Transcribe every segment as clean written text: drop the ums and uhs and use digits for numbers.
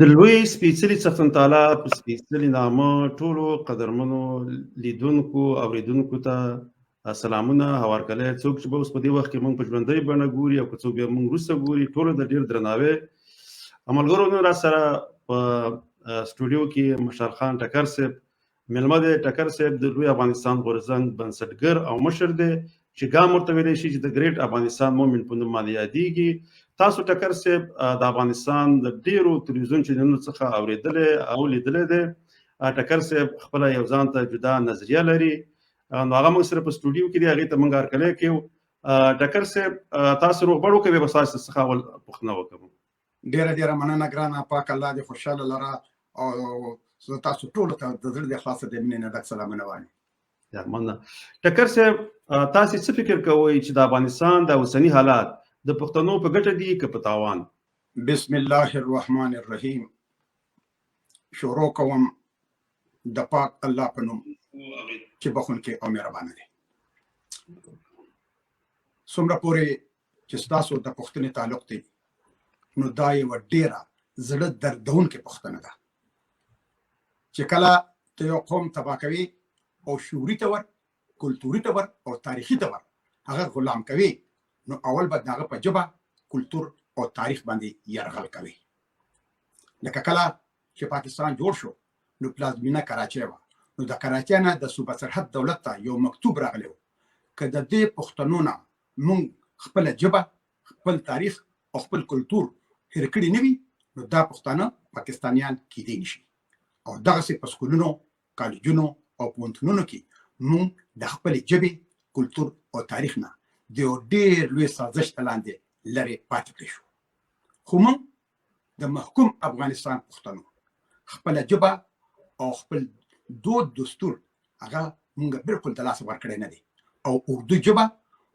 د لوی سپېڅلي څښتن تعالی په سپېڅلي نامه ټولو قدرمنو لیدونکو اوریدونکو ته سلامونه هوارکلی څوک چې به اوس په دې وخت کې موږ په ژوندۍ بڼه ګوري او که څوک بیا موږ وروسته ګوري ټولو د ډېر درناوی ملګرو نن راسره په سټوډیو کې مشال خان ټکر صاحب میلمه دی. ټکر صاحب د لوی افغانستان غورځنګ بنسټګر او مشر دی چې ګام ورته ویلی شي چې د ګریټ افغانستان مومنټ په نوم باندې یادېږي. تاسو ټکر صاحب د افغانستان د ډیرو تلویزیون چینلونو څخه اوریدلی او لیدلی دی. ټکر صاحب خپله یو ځان ته جدا نظریه لري، نو هغه موږ سره په سټوډیو کې دی، هغې ته موږ هرکلی کوو. ټکر صاحب تاسو روغبړ وکړئ، بیا به ستاسو څخه اول پوښتنه وکړم. ډیره مننه ګرانه، پاک الله دې خوشحاله لره او زه تاسو ټولو ته د زړه د اخلاصه د مینې نه ډک سلامونه وایم. مننه. ټکر صاحب تاسو څه فکر کوئ چې د افغانستان د اوسني حالات د پښتنو په ګټه دي که په تاوان؟ بسم الله الرحمن الرحیم. شروع کوم د پاک الله په نوم چې بخونکی او مهربانه دی. څومره پورې چې ستاسو د پښتنې تعلق دی نو دا یوه ډیره زړه دردونکې پوښتنه ده چې کله ته یو قوم تباه کوي او شعوري تور، کلتوري تور او تاریخي تور هغه غلام کوي، نو اول به د هغه په ژبه، کلتور او تاریخ باندې یرغل کوي. لکه کله چې پاکستان جوړ شو نو پلازمینه کراچۍ وه، نو د کراچۍ نه د صوبه سرحد دولت ته یو مکتوب راغلی و که د دې پښتنو نه موږ خپله ژبه، خپل تاریخ او خپل کلتور هېر کړي نه وي نو دا پښتانه پاکستانیان کیدی نشي. او دغسې په سکولونو، کالجونو او پوهنتونونو کې موږ د خپلې ژبې، کلتور او تاریخ نه د یو ډېر لوی سازش ته لاندې لرې پاتې کړی شو. خو موږ د محکوم افغانستان پښتنو خپله ژبه او خپل دود دستور هغه موږ بالکل د لاسه ورکړی نه دی او اردو ژبه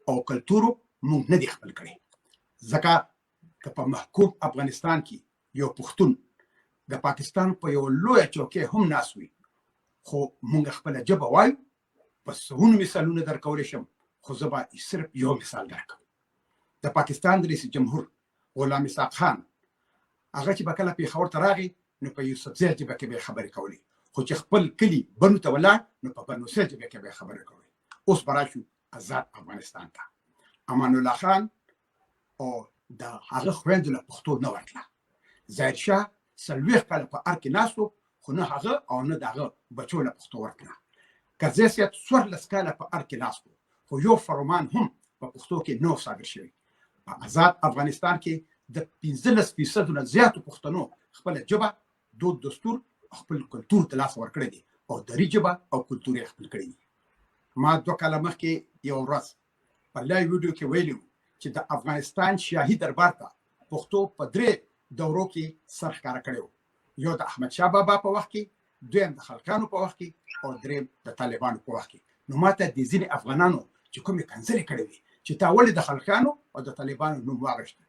او کلتور موږ نه دی خپل کړی. ځکه که په محکوم افغانستان کې یو پښتون د پاکستان په یو لویه چوکۍ هم ناست وي خو موږ خپله ژبه وایو، په سلونو مثالونه درکولی شم، خو زه به صرف یو مثال درکړم. د پاکستان د رئیس جمهور غلام اسحاق خان هغه چې به کله پېښور ته راغی نو په یوسفزۍ ژبه کې به یې خبرې کولې، خو چې خپل کلي بنو ته ولاړ نو په بنوسۍ ژبه کې به یې خبرې کولې. اوس به راشو آزاد افغانستان ته. امان الله خان او د هغه خویندو له پښتو نه ورتله. ظاهرشاه 40 کاله په ار کې ناست و خو نه هغه او نه د هغه بچو له پښتو ورتله. کرزی صاحب 14 کاله په ار کې ناست و خو یو فرمان هم په پښتو کې نه و صادر شوی. په آزاد افغانستان کې د 15% نه زیاتو پښتنو خپله ژبه، دود دستور او خپل کلتور د لاسه ورکړی دی او دري ژبه او کلتور یې خپل کړی دی. ما 2 کاله مخکې یو ورځ په لایو ویډیو کې ویلي و چې د افغانستان شاهي دربار ته پښتو په 3 دورو کې سر ښکاره کړی و. یو د احمدشاه بابا په وخت کې، دویم د خلقانو په وخت کې او دریم د طالبانو په وخت کې. نو ماته د ځینې افغانانو چې کومې کنځلې کړې وي چې تا ولې د خلقانو او د طالبانو نوم واغشته،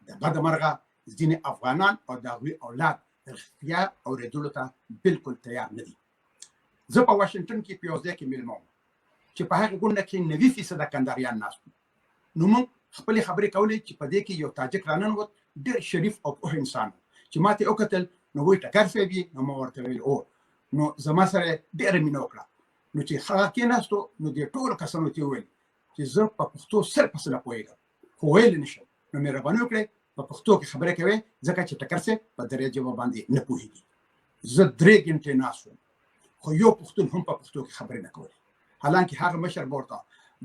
د بده مرغه ځینې افغانان او د هغوی اولاد رښتیا اورېدلو ته بالکل تیار نه دي. زه په واشنګټن کې په یو ځای کې میلمه وم چې په هغې غونډه کې 90% کنداریان ناست وو. نو موږ خپلې خبرې کولې چې په دې کې یو تاجک راننوت، ډېر شریف او پوه انسان و چې ما ته یې وکتل نو وایي ټکر صاحب یې؟ نو ما ورته ویل او. نو زما سره ډېره مینه وکړه. نو چې هغه کېناستو نو دې ټولو کسانو ته یې وویل چې زه په پښتو سل په سله پوهېږم خو ویلی نه شم، نو مهرباني وکړئ په پښتو کې خبرې کوئ ځکه چې ټکر صاحب په درې ژبه باندې نه پوهېږي. زه 3 ګنټې ناست وم خو یو پښتون هم په پښتو کې خبرې نه کولې. حالانکه هغه مشر به ورته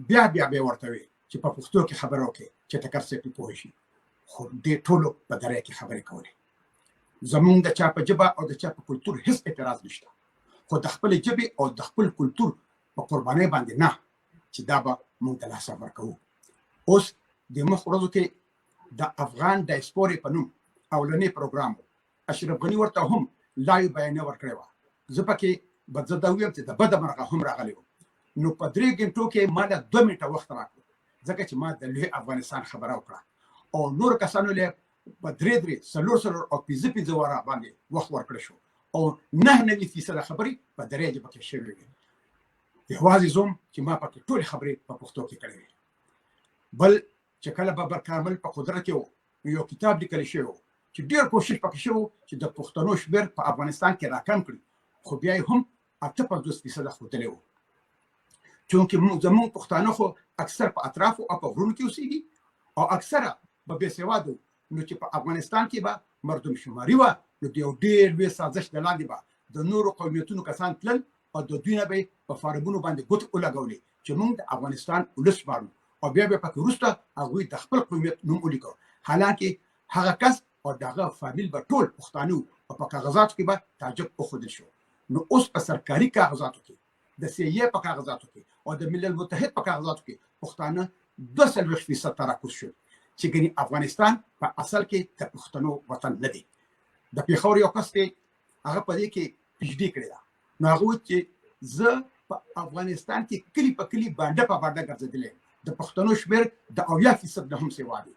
بیا به ورته وي چې په پښتو کې خبره وکړي چې ټکر صاحب پرې پوه شي، خو دې ټولو په درې کې خبرې کولې. زمونږ د چا په ژبه او د چا په کلتور هیڅ اعتراض نشته، خو د خپلې ژبې او د خپل کلتور په قربانۍ باندې نه، چې دا به موږ د لاسه ورکوو. اوس د مخ ورځو کې د افغان ډایسپورې په نوم اولنی پروګرام و. اشرف غني ورته هم لایو بیانیه ورکړې وه. زه پکې به زه دا ویم چې د بده مرغه هم راغلی و. نو په 3 ګنټو کې ما له 2 منټه وخت راکړو ځکه چې ما د لوی افغانستان خبره وکړه او نور کسانو له په 3 4 او 5 واره باندې وخت ورکړی شو او 99% خبرې په درې ژبه کې شوې وي. یوازې زوم چې ما پکې ټولې خبرې په پښتو کې کړې وي. بل چې کله بابر کامل په قدرت کې و یو کتاب لیکل شوی و چې ډېر کوشش پکې شو چې د پښتنو شمېر په افغانستان کې راکم کړي، خو بیا یې هم 58% ښودلی و. چونکې زموږ پښتانه خو اکثر په اطرافو او په غرونو کې اوسېږي او اکثره به بېسوادو، نو چې په افغانستان کې به مردم شماري وه، نو د یو ډېر لوی سازش د لاندې به د نورو قومیتونو کسان تلل او د دوی نه به یې په فارمونو باندې ګوتې ولګولې چې موږ د افغانستان ولس غواړو، او بیا به پکې وروسته هغوی د خپل قومیت نوم ولیکه. حالانکې هغه کس او دغه فامیل به ټول پښتانه وو او په کاغذاتو کې به تاجک وښودل شو. نو اوس په سرکاري کاغذاتو کې، د CIA په کاغذاتو کې او د ملل متحد په کاغذاتو کې پښتانه 42% تراکوز شو، چې ګنې افغانستان په اصل کې د پښتنو وطن نه دی. د پېښور یو کس دی، هغه په دې کې PhD کړې ده. نو هغه وایي چې زه په افغانستان کې کلي په کلي بانډه په بانډه ګرځېدلی یم، د پښتنو شمېر د 80% نه هم سوا دی.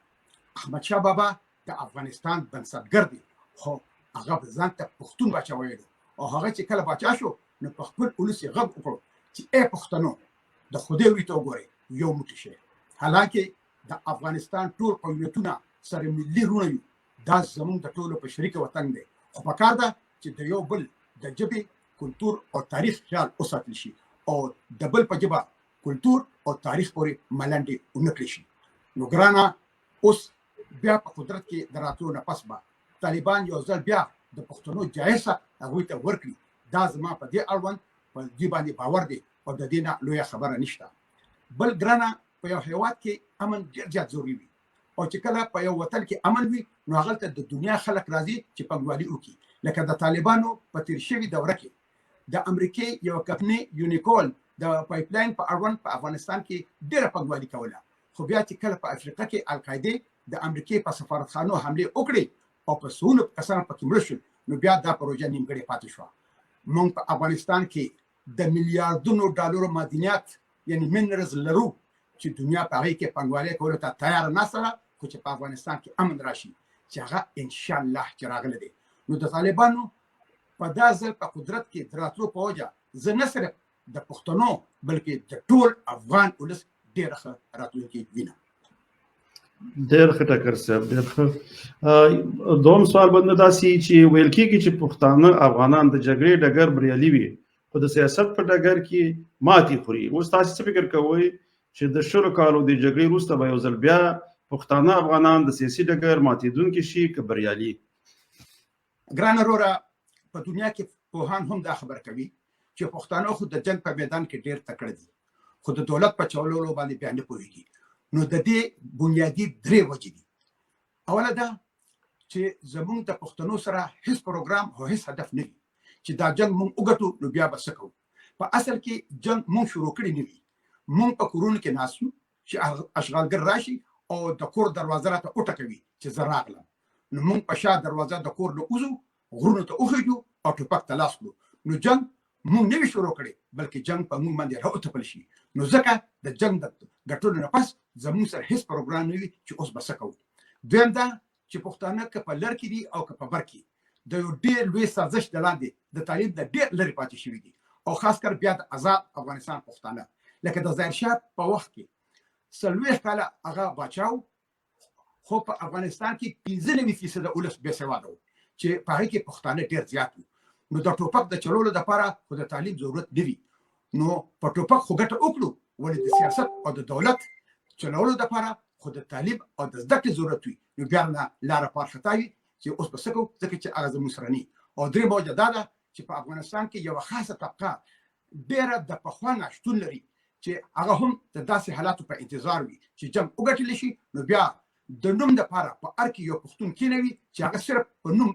احمدشاه بابا د افغانستان بنسټګر دی، خو هغه به ځان ته پښتون باچا ویلو، او هغه چې کله باچا شو نو په خپل ولس یې غږ وکړو چې ای پښتنو د خدای وري ته وګورئ، یو موټی شئ. حالانکې د افغانستان ټول قومیتونه سره ملي وروڼه یو، دا زموږ د ټولو په شریکه وطن دی، خو پکار ده چې د یو بل د ژبې، کلتور او تاریخ خیال وساتل شي او د بل په ژبه، کلتور او تاریخ پورې ملنډې ونه کړی شي. نو ګرانه، اوس بیا په قدرت کې د راتلو نه پس به طالبان یو ځل بیا د پښتنو جایزه هغوی ته ورکړي. دا زما په دې اړوند په دې باندې باور دی او د دې نه لویه خبره نشته. بل ګرانه، په یو هېواد کې امن ډېر زیات ضروري وي، او چې کله په یو وطن کې امن وي نو هغلته د دنیا خلک راځي چې پنګوالي وکړي. لکه د طالبانو په تیر شوي دوره کې د امریکې یو کمپنۍ یونیکول د پایپ لاین په اړوند په افغانستان کې ډېره پنګوالي کوله، خو بیا چې کله په افریقا کې القاعده د امریکې په سفارتخانو حملې وکړې او په سونو کسان پکې مړه شول، نو بیا دا پروژه نیمګړې پاتې شوه. موږ په افغانستان کې د میلیارډونو ډالرو معدنیات یعنی منرالز لرو چې دنیا په هغې کې پنګوالي کولو ته تیاره ناسته ده، خو چې په افغانستان کې امن راشي چې هغه انشاءالله چې راغلی دی. نو د طالبانو په دا ځل په قدرت کې د راتلو په وجه زه نه صرف د پښتنو بلکې د ټول افغان ولس ډېره ښه راتلونکې وینم. ډېر ښه ټکر صاحب، ډېر ښه. دوم سوال به نه داسې چې ویل کېږي چې پښتانه افغانان د جګړې ډګر بریالي وي خو د سیاست په ډګر کې ماتې خوري. اوس تاسې څه فکر کوئ چې د 100 کالو د جګړې وروسته به یو ځل بیا پښتانه افغانان د سیاسي ډګر ماتېدونکي شي که بریالي؟ ګرانه وروره، په دنیا کې پوهان هم دا خبره کوي چې پښتانه خو د جنګ په میدان کې ډېر تکړه دي، خو د دولت په چلولو باندې بیا نه پوهېږي. نو د دې بنیادي 3 وجې دي. اوله دا چې زموږ د پښتنو سره هیڅ پروګرام او هیڅ هدف نه وي چې دا جنګ موږ وګټو نو بیا به څه کوو. په اصل کې جنګ موږ شروع کړی نه وي، موږ په کورونو کې ناست یو چې اشغالګر راشي او د کور دروازه راته وټکوي چې زه راغلم، نو موږ په شا دروازه د کور نه وځو، غرونو ته وخېږو او ټوپک ته لاس کړو. نو جنګ موږ نه وي شروع کړی بلکې جنګ په موږ باندې راوتپل شي. نو ځکه د جنګ د ګټلو نه پس زموږ سره هیڅ پروګرام نه وي چې اوس به څه کوو. دویم دا چې پښتانه که په لر کې دي او که په بر کې د یو ډېر لوی سازش د لاندې د تعلیم د ډېر لرې پاتې شوي دي، او خاص کر بیا د آزاد افغانستان پښتانه لکه د ظاهرشاه په وخت کې 40 کاله هغه باچا و، خو په افغانستان کې 95% ولس بېسواده و چې په هغې کې پښتانه ډېر زیات وو. نو د ټوپک د چلولو دپاره خو د تعلیم ضرورت نه وي، نو په ټوپک خو ګټه وکړو، ولې د سیاست او د دولت چلولو دپاره خو د تعلیم او د زده کړې ضرورت وي. نو بیا نه لاره پارخطا وي چې اوس به څه کوو، ځکه چې هغه زموږ سره نه وي. او درېیمه وجه دا ده چې په افغانستان کې یوه خاصه طبقه ډېره د پخوا نه شتون لري چې هغه هم د داسې حالاتو په انتظار وي چې جنګ وګټلی شي، نو بیا د نوم دپاره په هر کې یو پښتون کېنوي چې هغه صرف په نوم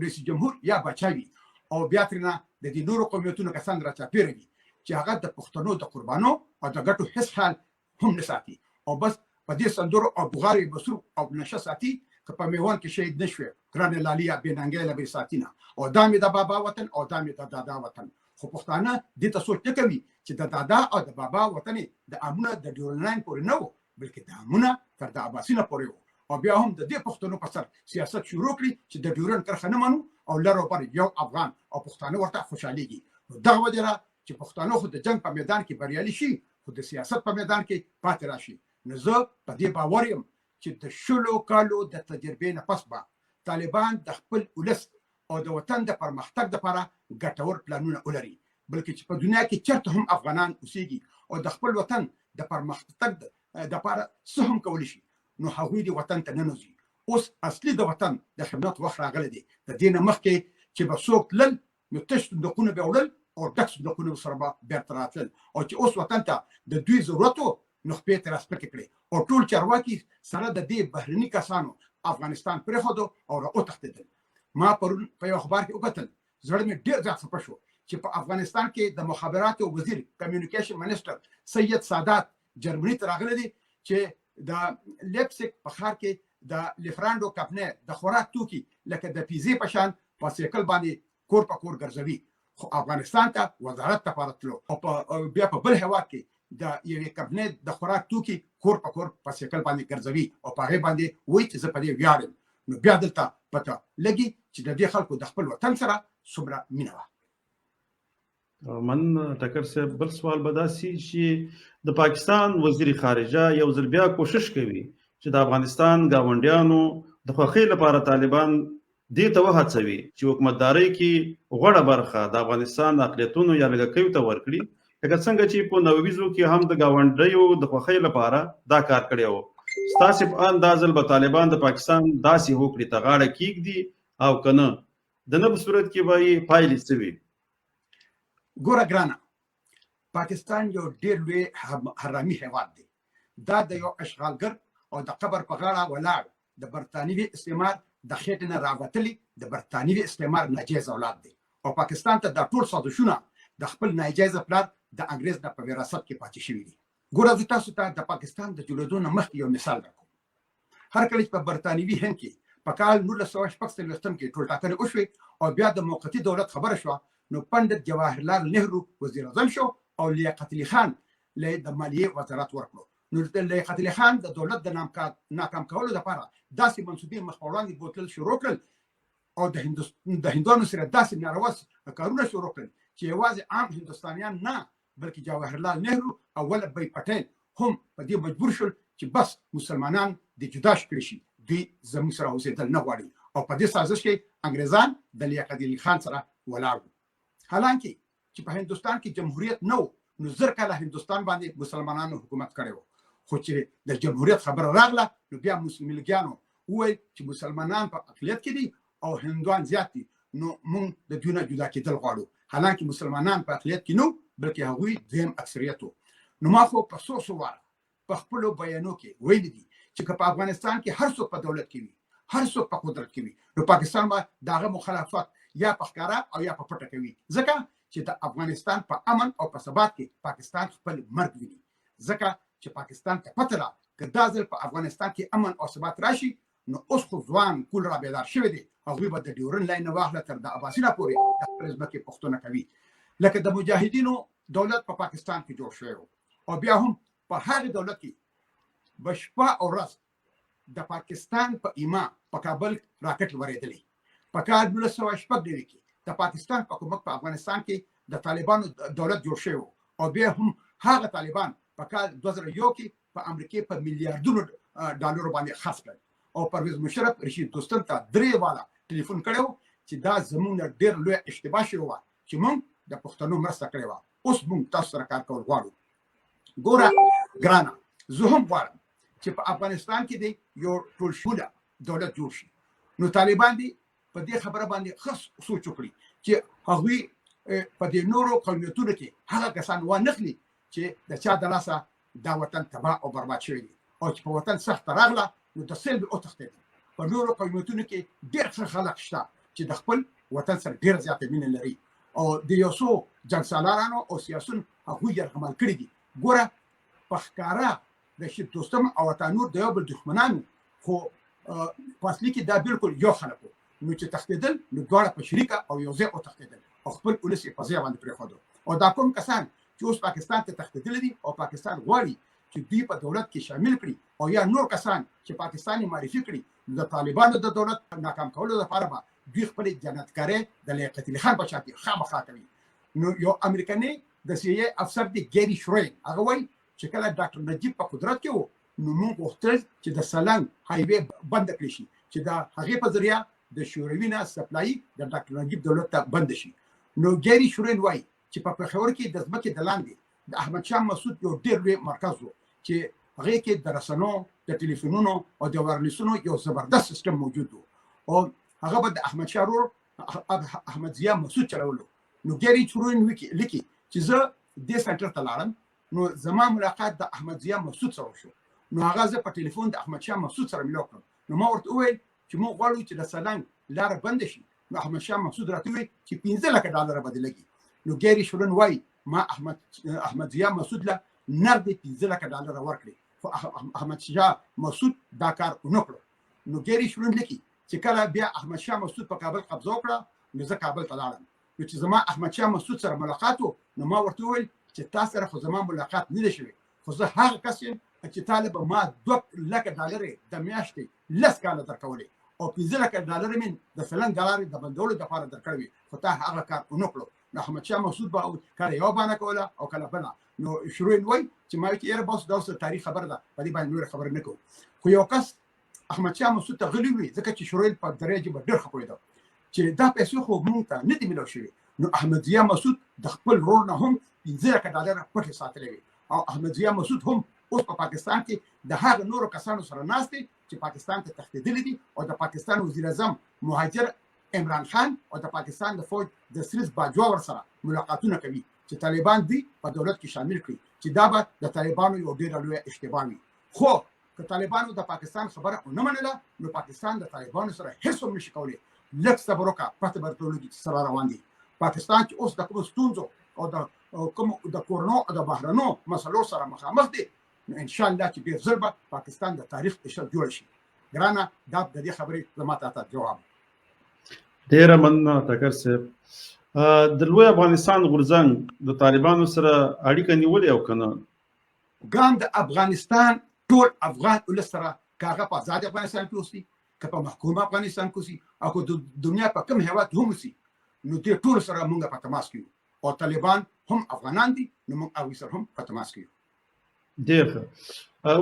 رئیس جمهور یا باچا وي، او بیا ترېنه د دې نورو قومیتونو کسان راچاپېره وي چې هغه د پښتنو د قربانو او د ګټو هېڅ خیال هم نه ساتي، او بس په دې سندرو او بغارې مصروف او نشه ساتي که په میوند کې شهید نه شوې ګرانې لاليه بې ننګۍ له بې ساتینه، او دا مې د بابا وطن او دا مې د دادا وطن. خو پښتانه دې ته سوچ نه کوي چې د دادا او د بابا وطن د امونه د ډیورنډ لاین پورې نه و بلکې د امونه تر د عباسي نه پورې و، او بیا هم د دې پښتنو په سر سیاست شروع کړي چې د ډیورنډ کرښه نه منو او لر او بر یو افغان او پښتانه ورته خوشحالېږي. نو دغه وجه ده چې پښتانه خو د جنګ په میدان کې بریالي شي خو د سیاست په میدان کې پاتې راشي. نو زه په دې باور یم چې د 100 کالو د تجربې نه پس به طالبان د خپل ولس او د وطن د پرمختګ لپاره ګټور پلانونه ولري، بلکې چې په دنیا کې چېرته هم افغانان اوسېږي او د خپل وطن د پرمختګ دپاره څه هم کولی شي، نو هغوی د وطن ته ننوځي. اوس اصلي د وطن د خدمت وخت راغلی دی. د دې نه مخکې چې به څوک تلل نو تش صندوقونه به وړل او ډک صندوقونه سره به بېرته راتلل، او چې اوس وطن ته د دوی ضرورت و نو خپې ترې راسپکې کړې او ټول چارواکي سره د دې بهرني کسانو افغانستان پرېښودو او را وتښتېدل. ما پرون په یو اخبار کې وکتل، زړه مې ډېر زیات خفه شو چې په افغانستان کې د مخابراتو وزیر کمیونیکیشن منسټر سید سادات جرمني ته راغلی دی چې د لیپسک په ښار کې د لیفرانډو کمپنۍ د خوراک توکي لکه د پیزې په شان په سایکل باندې کور په کور ګرځوي، خو افغانستان ته وزارت لپاره تلو او بیا په بل هېواد کې د یوې کمپنۍ د خوراک توکي کور په کور په سایکل باندې ګرځوي او په هغې باندې وایي چې زه په دې ویاړم. نو بیا دلته پته لګي چې د دې خلکو د خپل وطن سره څومره مینه وه. من ټکر صاحب بل سوال به داسې چې د پاکستان وزیر خارجه یو ځل بیا کوشش کوي چې د افغانستان ګاونډیانو د خوښۍ لپاره طالبان دې ته وهڅوي چې حکومتدارۍ کې غوړه برخه د افغانستان اقلیتونو یا لږکیو ته ورکړي، لکه څنګه چې په نویزو کې هم د ګاونډیو د خوښۍ لپاره دا کار کړی و. ستاسې په ان دا ځل به طالبان د پاکستان داسې هوکړې ته غاړه کیږدي او که نه، د نه په صورت کې به یې پایلې څه وي؟ ګوره ګرانه، پاکستان یو ډېر لوی حرامي هېواد دی. دا د یو اشغالګر او د قبر په غاړه ولاړ د برطانوي استعمار د خېټې نه راوتلي د برطانوي استعمار ناجیز اولاد دی، او پاکستان ته دا ټول سازشونه د خپل ناجیزه پلار د انګرېز نه په وراثت کې پاتې شوي دي. ګوره زه تاسو ته د پاکستان د جوړېدو نه مخکې یو مثال درکوم. هر کله چې په برطانوي هند کې په کال 1946 کې ټولټاکنې وشوې او بیا د موقتي دولت خبره شوه، نو پنډت جواهرلال نهرو وزیر اعظم شو او لیاقت علي خان له د مالیې وزارت ورکړو. نو د لیاقت علي خان د دولت د ناکام کولو لپاره داسې منصوبې مخ په وړاندې بوتلل شروع کړل او د هندوانو سره داسې ناروا کارونه شروع کړل چې یوازې عام هندوستانیان نه، بلکې جواهرلال نهرو او ولبھای پټیل هم په دې مجبور شول چې بس مسلمانان د جدا کړي شي، دوی زموږ سره اوسېدل نه غواړي، او په دې سازش کې انګریزان د لیاقت علي خان سره ولاړ وو. حالانکه چې په هندوستان کې جمهوریت نه و، نو زر کاله هندوستان باندې مسلمانانو حکومت کړی و، خو چې د جمهوریت خبره راغله نو بیا مسلمي لګیانو وویل چې مسلمانان په اقلیت کې دي او هندوان زیات دي، نو موږ د دوی نه جدا کېدل غواړو. حالانکه مسلمانان په اقلیت کې نه، بلکې هغوی دویم اکثریت وو. نو ما خو په څو واره په خپلو بیانو کې ویلي دي چې که په افغانستان کې هر څوک په دولت کې وي، هر څوک په قدرت کې وي، نو پاکستان به د هغه مخالفت یا په ښکاره او یا په پټه کوي، ځکه چې د افغانستان په امن او په ثبات کې پاکستان خپل مرګ ویني. ځکه چې پاکستان ته پته ده که دا ځل په افغانستان کې امن او ثبات راشي، نو اوس خو ځوان کول را بیدار شوی دی، هغوی به د ډیورن لاین نه واخله تر د اباسینا پورې د خپلې ځمکې پوښتنه کوي. لکه د مجاهدینو دولت په پاکستان کې جوړ شوی و، او بیا هم په هغې دولت کې به شپه او ورځ د پاکستان په ایما په کابل راکټ ورېدلی. په کال 1990 کې د پاکستان په حکومت په افغانستان کې د طالبانو دولت جوړ شوی و، او بیا هم هغه طالبان په کال 2001 کې په امریکا په میلیارډونو ډالرو باندې خرڅ کړل، او پرویز مشرف رشید دوستم ته 3 والا ټلیفون کړو چې دا زموږ ډېر لوی اشتباه شوی و چې موږ د پښتنو مرسته کړې وه، اوس موږ تاسو سره کار کول غواړو. ګوره ګرانه، زه هم غواړم چې په افغانستان کې د یو ټولشموله دولت جوړ شي. نو طالبان دي په دې خبره باندې ښه سوچ وکړي چې هغوی په دې نورو قومیتونو کې هغه کسان وانخلي چې د چا د لاسه دا وطن تباه او برباد شوی دی، او چې په وطن سخته راغله نو د سیل به وتښتېدل. په نورو قومیتونو کې ډېر ښه خلک شته چې د خپل وطن سره ډېره زیاته مینه لري، او د یو څو جنګسالارانو او سیاسون هغوی یرغمل کړي دي. ګوره په ښکاره رشید دوستم او اتانور د یو بل دښمنان، خو په اصلي کې دا بالکل یو خلک وو. نو چې تښتېدل نو دواړه په شریکه او یو ځای وتښتېدل او خپل ولس یې په ځای باندې پرېښودو. او دا کوم کسان چې اوس پاکستان ته تښتېدلي دي او پاکستان غواړي چې دوی په دولت کې شامل کړي، او یا نور کسان چې پاکستان یې معرفي کړي، د طالبانو د دولت ناکام کولو لپاره به دوی خپلې جنتکارۍ د لیاقت علي خان په شا کې خامخا کوي. نو یو امریکني د سی ای افسر دی ګیری شروین، هغه وایي چې کله ډاکټر نجیب په قدرت کې و، نو موږ غوښتل چې د سلنګ هایوې بند کړی شي، چې د هغې په ذریعه د شوروي نه سپلای د ډاکټر نجیب دولت ته بند شي. نو ګيري شورین وای چې په پېښور کې د ځمکې د لاندې د احمد شاه مسعود یو ډېر لوی مرکز و چې هغه کې د رسنو د ټلیفونونو او د وایرلیسونو یو زبردست سیستم موجود و او هغه به د احمد شاه ورور احمد ضیا مسعود چلولو. نو ګيري شورین لیکي چې زه د سنټر ته لاړم نو زما ملاقات د احمد ضیا مسعود سره وشو. نو هغه زه په ټلیفون د احمد شاه مسعود سره ملاقات کړم. نو ما ورته وویل چې موږ غواړو چې د سلنګ لار بند شي. نو احمد شاه مسعود راته وویل چې $15,00,000 به لګي. نو ګيري شورین وای ما احمد ضیا مسعود له نغدي $15,00,000 ورکړي خو احمد شاه مسعود دا کار ونه کړ. نو ګيري شورین لیکي چې کله بیا احمد شاه مسعود په کابل قبضه وکړه نو زه کابل ته لاړم. نو چې زما احمد شاه مسعود سره ملاقات و نو ما ورته وویل چې تاسو سره خو زما ملاقات نه دی شوی خو زه هغه کس یم چې طالب ما $2,00,000 د میاشتې 10 کاله درکولې او $15,00,000 من د سلنګ ډالر د بندولو لپاره درکړی خو تا هغه کار ونه کړو. نو احمد شاه مسعود به کله یو باندې کوله او کله بل. نو شروع وای چې ما چې یره بوس دا تاریخ خبر ده په دې باندې نور خبر نه کوم. خو یو کس احمد شاه مسعود ته غلی وي ځکه چې شروع په درجه به ډېر خپوي چې دا پیسې خو مونږ ته نه دي ملو شوی. نو احمد ضیا مسعود د خپل رول نه هم $15,000 پټ ساتلې وي او احمد ضیا مسعود هم اوس په پاکستان کې د هغه نورو کسانو سره ناست دي چې پاکستان ته تښتېدلي دي او د پاکستان وزیر اعظم مهاجر عمران خان او د پاکستان د فوج د سریز باجوا ور سره ملاقاتونه کوي چې طالبان دي په دولت کې شامل کړي چې دا به د طالبانو یو ډېر لوی اشتباه وي. خو که طالبانو د پاکستان خبره ونه منله نو پاکستان د طالبانو سره هیڅ هم نشي کولی. لږ صبر وکړه پته به درته سره روان دي. پاکستان چې اوس د کوم ستونزو او د کورونو او د بهرنو مسلو سره مخامخ دي نو ان شاء الله چې ډېر ژر به پاکستان د تاریخ اشل جوړ شي. ګرانه دا د دې خبرې زما ته جواب. ډېره مننه ټکر صاحب. د لوی افغانستان غورځنګ د طالبانو سره اړیکه نیولې او کنه ګام د افغانستان ټول افغان ولس سره کاغه په آزاد افغانستان کې اوسي که په محکوم افغانستان کې اوسي او که د دنیا په کوم هیواد هم اوسي نو دې ټول سره موږ په تماس کې یو او طالبان هم افغانان دي نو موږ هغوی سره هم په تماس کې یو. ډېر ښه.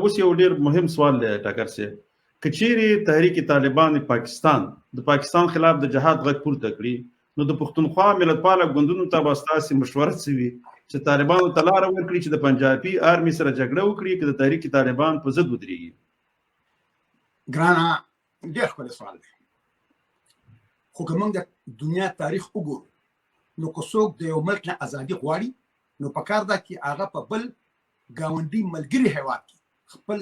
اوس یو ډېر مهم سوال دی ټکر صاحب. که چیرې تحریک طالبان پاکستان د پاکستان خلاف د جهاد غږ پورته کړي نو د پښتونخوا ملتپاله ګوندونو ته به ستاسې مشوره څه وي چې طالبانو ته لاره ورکړي چې د پنجابي آرمي سره جګړه وکړي که د تحریک طالبان په ضد ودرېږي؟ ګرانه ډېر ښکلی سوال دی. خو که موږ د دنیا تاریخ وګورو نو که څوک د یو ملک نه ازادي غواړي نو پکار ده چې هغه په بل ګاونډي ملګري هیواد کې خپل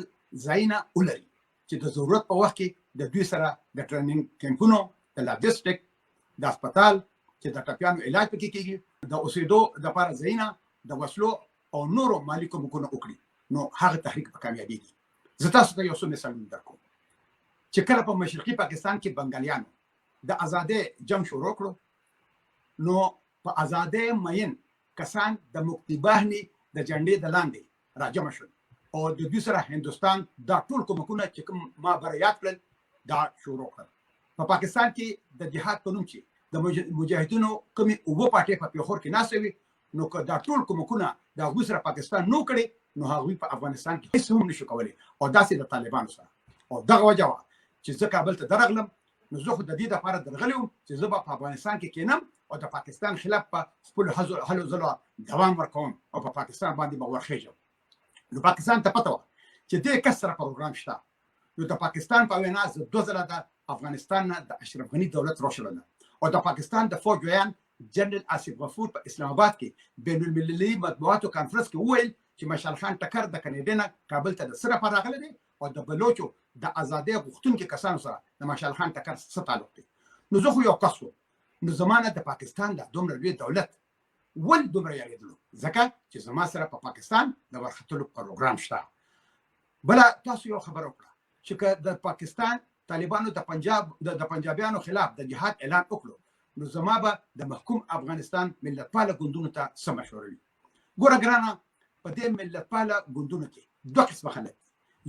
ځایونه ولري چې د ضرورت په وخت کې د دوی سره د ټریننګ کیمپونو د لاجسټک د هسپتال چې د ټپیانو علاج پکې کېږي د اوسېدو دپاره ځایونه د وسلو او نورو مالي کومکونه وکړي نو هغه تحریک به کامیابېږي. زه تاسو ته یو څو مثالونه درکوم چې کله په مشرقي پاکستان کې بنګالیانو د ازادۍ جنګ شروع کړو نو په ازادۍ مین کسان د مکتي باهني د جنډې د لاندې راجمع شول او د دوی سره هندوستان دا ټول کومکونه چې کوم ما بریات کړل دا شروع کړل. په پاکستان کې د جهاد په نوم چې د مجاهدینو کومې اوبه پاټې په پیښور کې ناستې وي نو که دا ټول کومکونه د هغوی سره پاکستان نو کړي نو هغوی په افغانستان کې هیڅ هم نشو کولی او داسې د طالبانو سره. او دغه وجه وه چې زه کابل ته درغلم نو زه خو د دې دپاره درغلی وم چې زه به په افغانستان کې کینم او د پاکستان خلاف په خپلو هلو ځلو دوام ورکوم او په پاکستان باندې به ورخېږم. نو پاکستان ته پته وه چې دې کس سره پروګرام شته. نو د پاکستان په وینا زه 2 ځله د افغانستان نه د اشرف غني دولت راوشړلم او د پاکستان د فوج ویان جنرال آصف غفور په اسلام آباد کې بین المللي مطبوعاتو کانفرنس کې وویل چې مشال خان ټکر د کاناډا نه کابل ته د سره پر راغلی دی او د بلوچو د ازادۍ غوښتونکو کسانو سره د مشال خان ټکر څه تعلق دی. نو زه خو یو کس وم نو زما نه د پاکستان د دومره لوی دولت ولې دومره یادېدلو ځکه چې زما سره په پاکستان د ورختلو پروګرام شته. بله تاسو یو خبره وکړه چې که د پاکستان طالبانو د پنجابیانو خلاف د جهاد اعلان وکړو نو زما به د محکوم افغانستان ملتپاله ګوندونو ته څه مشوره وي. ګوره ګرانه په دې ملتپاله ګوندونو کې 2 قسمه خلک دي.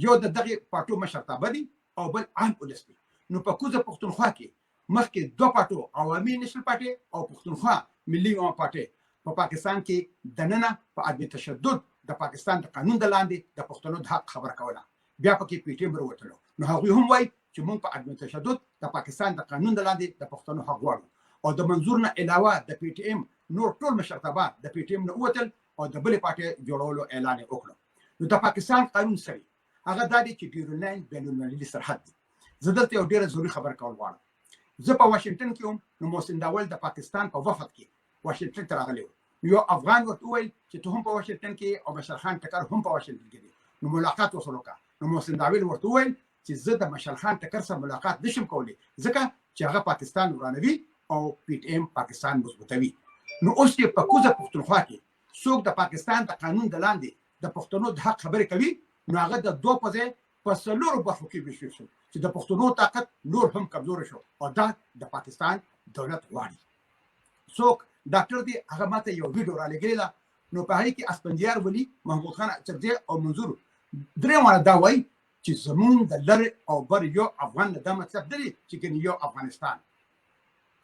یو د دغې پاټو مشرتابه دي او بل عام ولس دي. نو په کوزه پښتونخوا کې مخکې 2 پاټو عوامي نشل پارټي او پښتونخوا ملي یوه پارټي په پاکستان کې دننه په عدم تشدد د پاکستان د قانون د لاندې د پښتنو د حق خبره کوله بیا پکې پی ټی ایم وروتلو. نو هغوی هم وایي چې موږ په عدم تشدد د پاکستان د قانون د لاندې د پښتنو حق غواړو او د منظور نه علاوه د پی ټی ایم نور ټول مشرتابات د پی ټی ایم نه ووتل او د بلې پارټۍ جوړولو اعلان یې وکړ. نو د پاکستان قانون سره هغه دا دی چې ډیورلاین بین المللي سرحد دی. زه دلته یو ډېره ضروري خبر کول غواړم. زه په واشنگټن کې وم، نو محسن داول د پاکستان په وفد کې واشنگټن ته راغلی و. یو افغان ورته وویل چې ته هم په واشنگټن کې او مشال خان ټکر هم په واشنگټن کې دی. نو ملاقات وسره وکړه. نو محسن داول ورته وویل چې زه د مشال خان ټکر سره ملاقات نشم کولی ځکه چې هغه پاکستان ورانوي او پی ټی ایم پاکستان مضبوطوي. نو اوس یې په کوزه پښتونخوا کې څوک د پاکستان د قانون د لاندې د پښتنو د حق خبرې کوي، نو هغه د دوه په ځای په څلورو برخو کې ویشل شو چې د پښتنو طاقت نور هم کمزور شو او دا د پاکستان دولت غواړي. څوک ډاکټر دی هغه ماته یو ویډیو را لګېږي ده، نو په هغې کې اسفندیار ولي، محمود خان اچکزی او منظور درې واړه دا وایي چې زمونږ د لرې او بر یو افغان دا مطلب دی چې ګنې یو افغانستان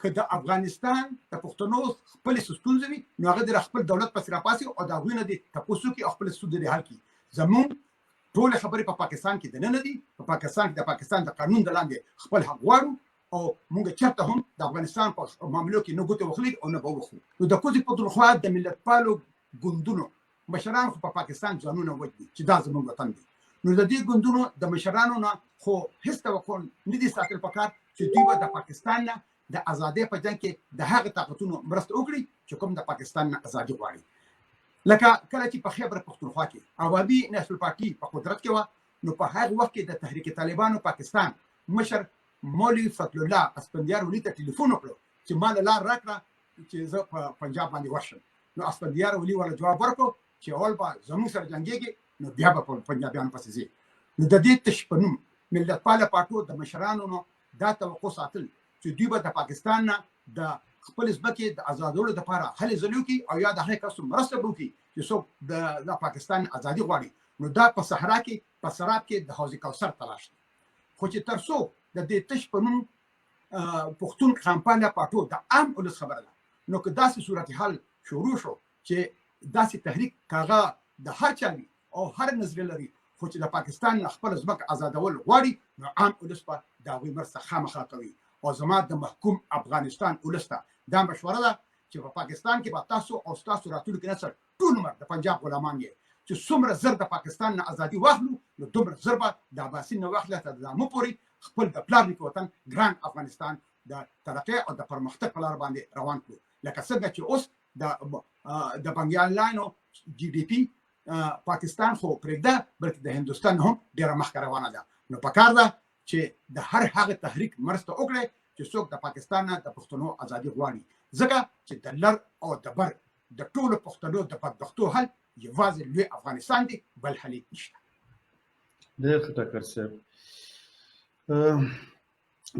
که د افغانستان د پښتنو خپلې ستونزې وي نو هغه د خپل دولت پسې راپاسي او د هغوی نه دې تپوس وکړي او خپلې ستونزې دې حل کړي. زمونږ ټولې خبرې په پاکستان کې دننه دي. په پاکستان کې د پاکستان د قانون د لاندې خپل حق غواړو او موږ چېرته هم د افغانستان په معاملو کې نه ګوتې وخلي او نه به وخلو. نو د کوزې پښتونخوا د ملتپالو ګوندونو مشران خو په پاکستان ځانونه وجدي چې دا زموږ وطن دی. نو د دې ګوندونو د مشرانو نه خو هیڅ توقع نه دي ساتل پکار چې دوی به د پاکستان نه د ازادۍ په جنګ کې د هغه طاقتونو مرسته وکړي چې کوم د پاکستان نه ازادي غواړي. لکه کله چې په خیبر پښتونخوا کې عوامي نېشنل پارټي په قدرت کې وه، نو په هغه وخت کې د تحریک طالبانو پاکستان مشر مولوي فضل الله اسفندیار ولي ته ټلیفون وکړ چې ما له لار راکړه چې زه په پنجاب باندې ورشم. نو اسفندیار ولي ورله جواب ورکړ چې اول به زموږ سره جنګېږي نو بیا به په پنجابیانو پسې ځي. نو د دې تش په نوم ملتپاله پارټو د مشرانو نه دا توقع ساتل چې دوی به د پاکستان نه د خپل ځمکې د ازادولو لپاره هلې ځلې وکړي او یا د هغې کسو مرسته به وکړي چې څوک د پاکستان ازادي غواړي. نو دا په صحرا کې په سراب کې د حوض کوثر تلاش دی. خو چې تر څو د دې تش په نوم پښتون خامپاله پارټو د عام ولس خبره ده، نو که داسې صورتحال شروع شو چې داسې تحریک کاغه د هر چا وي او هر نظریه لري خو چې د پاکستان نه خپل ځمکه ازادول غواړي، نو عام ولس به د هغوی مرسته خامخا کوي. او زما د محکوم افغانستان ولس ته دا مشوره ده چې په پاکستان کې به تاسو او ستاسو راتلونکي نسل ټول عمر د پنجاب غلامان یې چې څومره زر د پاکستان نه ازادي واخلو نو دومره زر به د عباسین نه واخلي تر دامه پورې خپل د پلار نیکه وطن ګران افغانستان د ترقۍ او د پرمختګ په لار باندې روان کړو. لکه څنګه چې اوس د بنګال لاینو جی ډي پي پاکستان خو پرېږده بلکې د هندوستان هم ډېره مخکې روانه ده. نو پکار ده چې د هر هغه تحریک مرسته وکړي چې څوک د پاکستان نه د پښتنو ازادي غواړي، ځکه چې د لر او د بر د ټولو پښتنو د بدبختو حل یوازې لوی افغانستان دی، بل حل نشته. ډېر ښه ټاکر صاحب.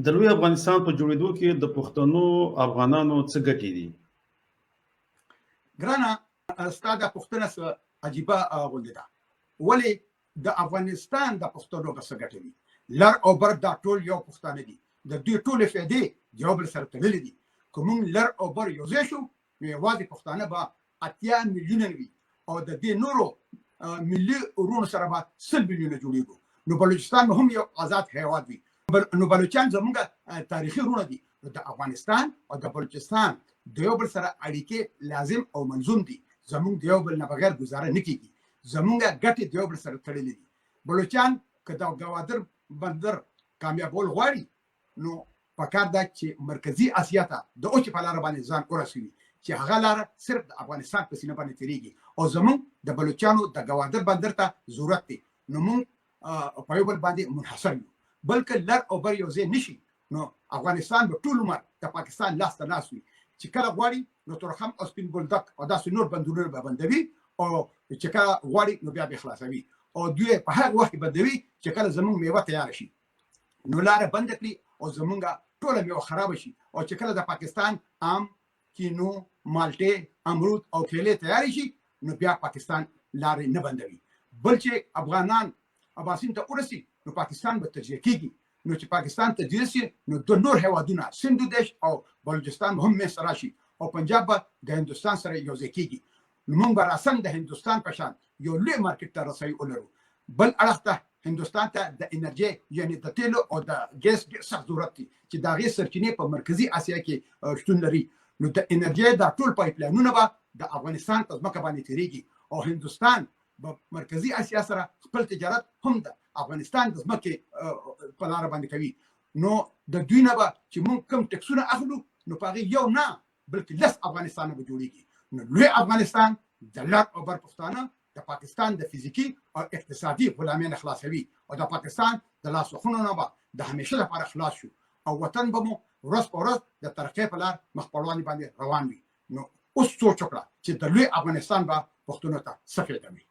د لوی افغانستان په جوړېدو کې د پښتنو افغانانو څه ګټې دي؟ ګرانه ستا دا پوښتنه څه عجیبه غوندې ده. ولې د افغانستان د پښتنو به څه ګټې دي؟ لر او بر دا ټول یو پښتانه دي، د دوی ټولې فایدې یو بل سره تړلې دي. که موږ لر او بر یو ځای شو نو یوازې پښتانه به 80 میلیونه وي او د دې نورو ملي ورونو سره به 100 میلیونه جوړېږو. نو بلوچستان هم یو آزاد هیواد وي. نو بلوچستان زموږ تاریخي ورونه دي. د افغانستان او د بلوچستان د یو بل سره اړیکې لازم او منظوم دي. زموږ د یو بل نه بغیر ګزاره نه کېږي. زموږ ګټې د یو بل سره تړلې دي. بلوچستان که د ګوادر بندر کامیابول غواړي نو پکار ده چې مرکزی اسیا ته د اوچ په لار باندې ځان ورسوي چې هغه لار صرف د افغانستان په سینه باندې تیریږي او زموږ د بلوچستانو د ګوادر بندر ته ضرورت دی. نو موږ په یو بل باندې منحصر یو، بلکې لر او بر یو ځای نشي نو افغانستان به ټول عمر د پاکستان لاس ته لاس وي چې کله غواړي نو تورخم او سپین بولدک او داسې نور بندرونه به بندوي او چې کله غواړي نو بیا به خلاصوي او دوی په هغه وخت بندوي چې کله زموږ میوه تیار شي نو لاره بند کړي او زموږ ټوله میوه خراب شي او چې کله د پاکستان آم، کینو، مالټې، امرود او کیلې تیار شي نو بیا پاکستان لارې نه بندوي. بل چې افغانان اباسین ته ورسي نو پاکستان به تجزیه کیږي. نو چې پاکستان تجزیه شي نو د نور هیوادونه سندھ دیش او بلوچستان هم منځته راشي او پنجاب به د هندوستان سره یو ځای کیږي. نو موږ به راسن د هندوستان په شان یو لوی مارکیټ ته رسوي ولرو. بل اړخ ته هندوستان ته د انرژي یعنی د تیلو او د ګیس سخت ضرورت دي چې دا غي سرچینې په مرکزی اسیا کې شتون لري نو د انرژي د ټول پایپ لاینونه به د افغانستان په ځمکه باندې تیریږي او هندوستان په مرکزی اسیا سره خپل تجارت هم د افغانستان د ځمکې په لار باندې کوي نو د دوی نه به چې موږ کوم ټکسونه اخلو نو پاغي یو نه بلکې لس افغانستان به جوړیږي نو لوی افغانستان د لړ او بر پښتانه د پاکستان د فزیکی او اقتصادي غلامیان خلاصوي او د پاکستان د لاسوخونو نه به د همیشه لپاره خلاص شو او وطن به مو ورځ په ورځ د ترقۍ په لار مخ په وړاندې باندې روان وي نو اوس سوچ وکړه چې د لوی افغانستان به پښتونو ته څه کوي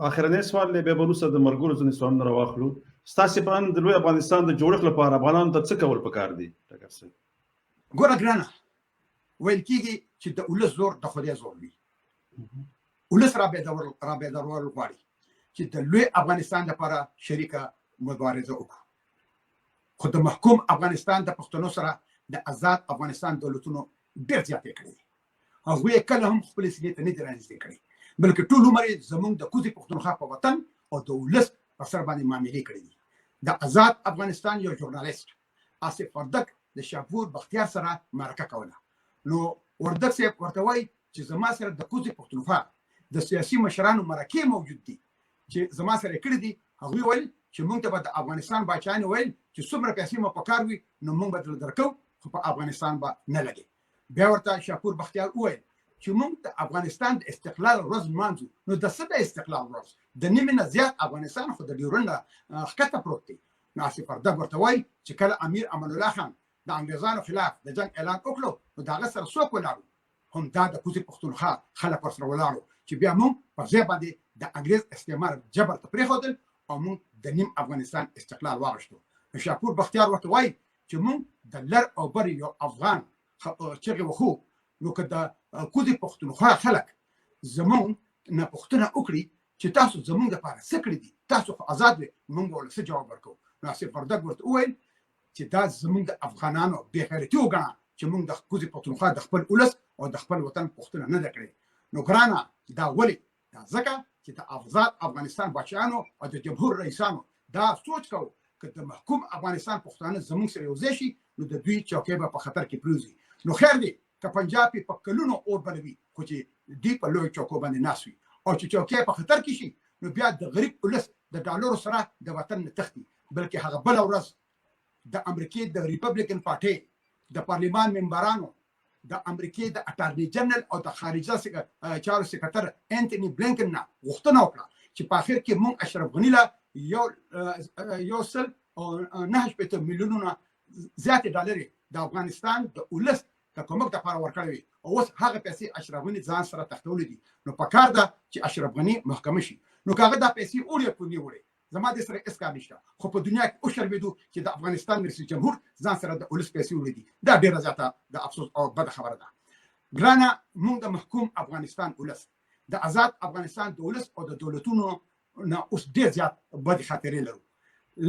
اخرنی سوال له به بروسه د مرګورو ځنې سوال نه راوخلو ستاسو په اند د لوی افغانستان د جوړښت لپاره افغانانو ته څه کول پکار دي ټاکر سي ګوره ګرانه ویل کېږي چې د ولس زور د خدای زور وي ولس را به ضرور غواړي چې د لوی افغانستان لپاره شریکه مبارزه وکړي خو د محکوم افغانستان د پښتنو سره د آزاد افغانستان دولتونو ډېر زیاتې کړې هغه کله هم خپل سینې ته نه دي رانیستې کړې بلکې ټول عمر زموږ د کوزي پښتونخوا په وطن او د ولس په سر باندې معاملې کړې دي د آزاد افغانستان یو ژورنالیست آصف وردک د شاپور بختیار سره مرکه کوله نو وردک صاحب ورته وایي چې زما سره د کوزي پښتونخوا د سیاسي مشرانو مرکې موجود دي چې زما سره کړې دي هغه ویل چې موږ ته د افغانستان بچانه ویل چې څومره پیسې مو پکار وي نو موږ بدل درکو خو په افغانستان به نه لګي بیا ورته شاپور بختیار ویل چې موږ د افغانستان د استقلال ورځ مانځو نو د څه د استقلال ورځ د نیمه نه زیات افغانستان خو د ډیورنډ ښکته پروت دی نو آصف وردک ورته وایي چې کله امیر امان الله خان د انګریزانو خلاف د جنگ اعلان وکړو نو دا هغه سره څوک ولاړو هم دا د کوزي پښتونخوا خلک ورسره ولاړو چې بیا موږ په ځای باندې د انګریز استعمار جبر ته پرېښودل او موږ د نیم افغانستان استقلال واغشتو شاپور بختیار ورته وایي چې موږ د لر او بر یو افغان چغې وخو نو که د کوزي پښتونخوا خلک زموږ نه پوښتنه وکړي چې تاسو زموږ لپاره څه کړي دي تاسو خو آزاد وئ موږ ول څه جواب ورکوو نو آصف وردک ورته وویل چې دا زموږ د افغانانو بې غیرتي وګڼه چې موږ د کوزي پښتونخوا د خپل ولس او د خپل وطن پوښتنه نه ده کړې نو ګرانه دا ولې دا ځکه چې د آزاد افغانستان بچیانو او د جمهور رئیسانو دا سوچ کوو که د محکوم افغانستان پښتانه زموږ سره یو ځای شي نو د دوی چوکۍ به په خطر کې پروزي نو خیر دی که پنجاب په کلونو اور بلوي خو چې دی په لوی چوکو باندې ناس وي او چې چوکۍ په خطر کې شي نو بیا د غریب ولس د ډالرو سره د وطن نه تښتي بلکې هغه بل ورځ د امریکای د ریپبلیکن پارټي د پارلیمان ممبرانو د امریکای د اټارنی جنرال او د خارجه چارو سکرټر انټونی بلینکن نه غوښتنه وکړه چې په اخر کې مونږ اشرف غنی له یو سل او 9 میلیونونه زیات ډالر د افغانستان د ولس د کومک لپاره ورکړي او اوس هغه پیسې اشرف غنی ځان سره تختول دي نو په کار ده چې اشرف غنی محکمه شي نو کاغه دا پیسې اوري په نیولې زما د سره اس کار نشته خو په دنیا کې او شرمېدو چې د افغانستان رئیس جمهور ځان سره د ولس پیسې وړي دا ډیره زیاته د افسوس او بد خبره ده ګرانه موږ د محکوم افغانستان ولس د آزاد افغانستان د ولس او د دولتونو نه اوس ډیر زیات بد خاطرې لرو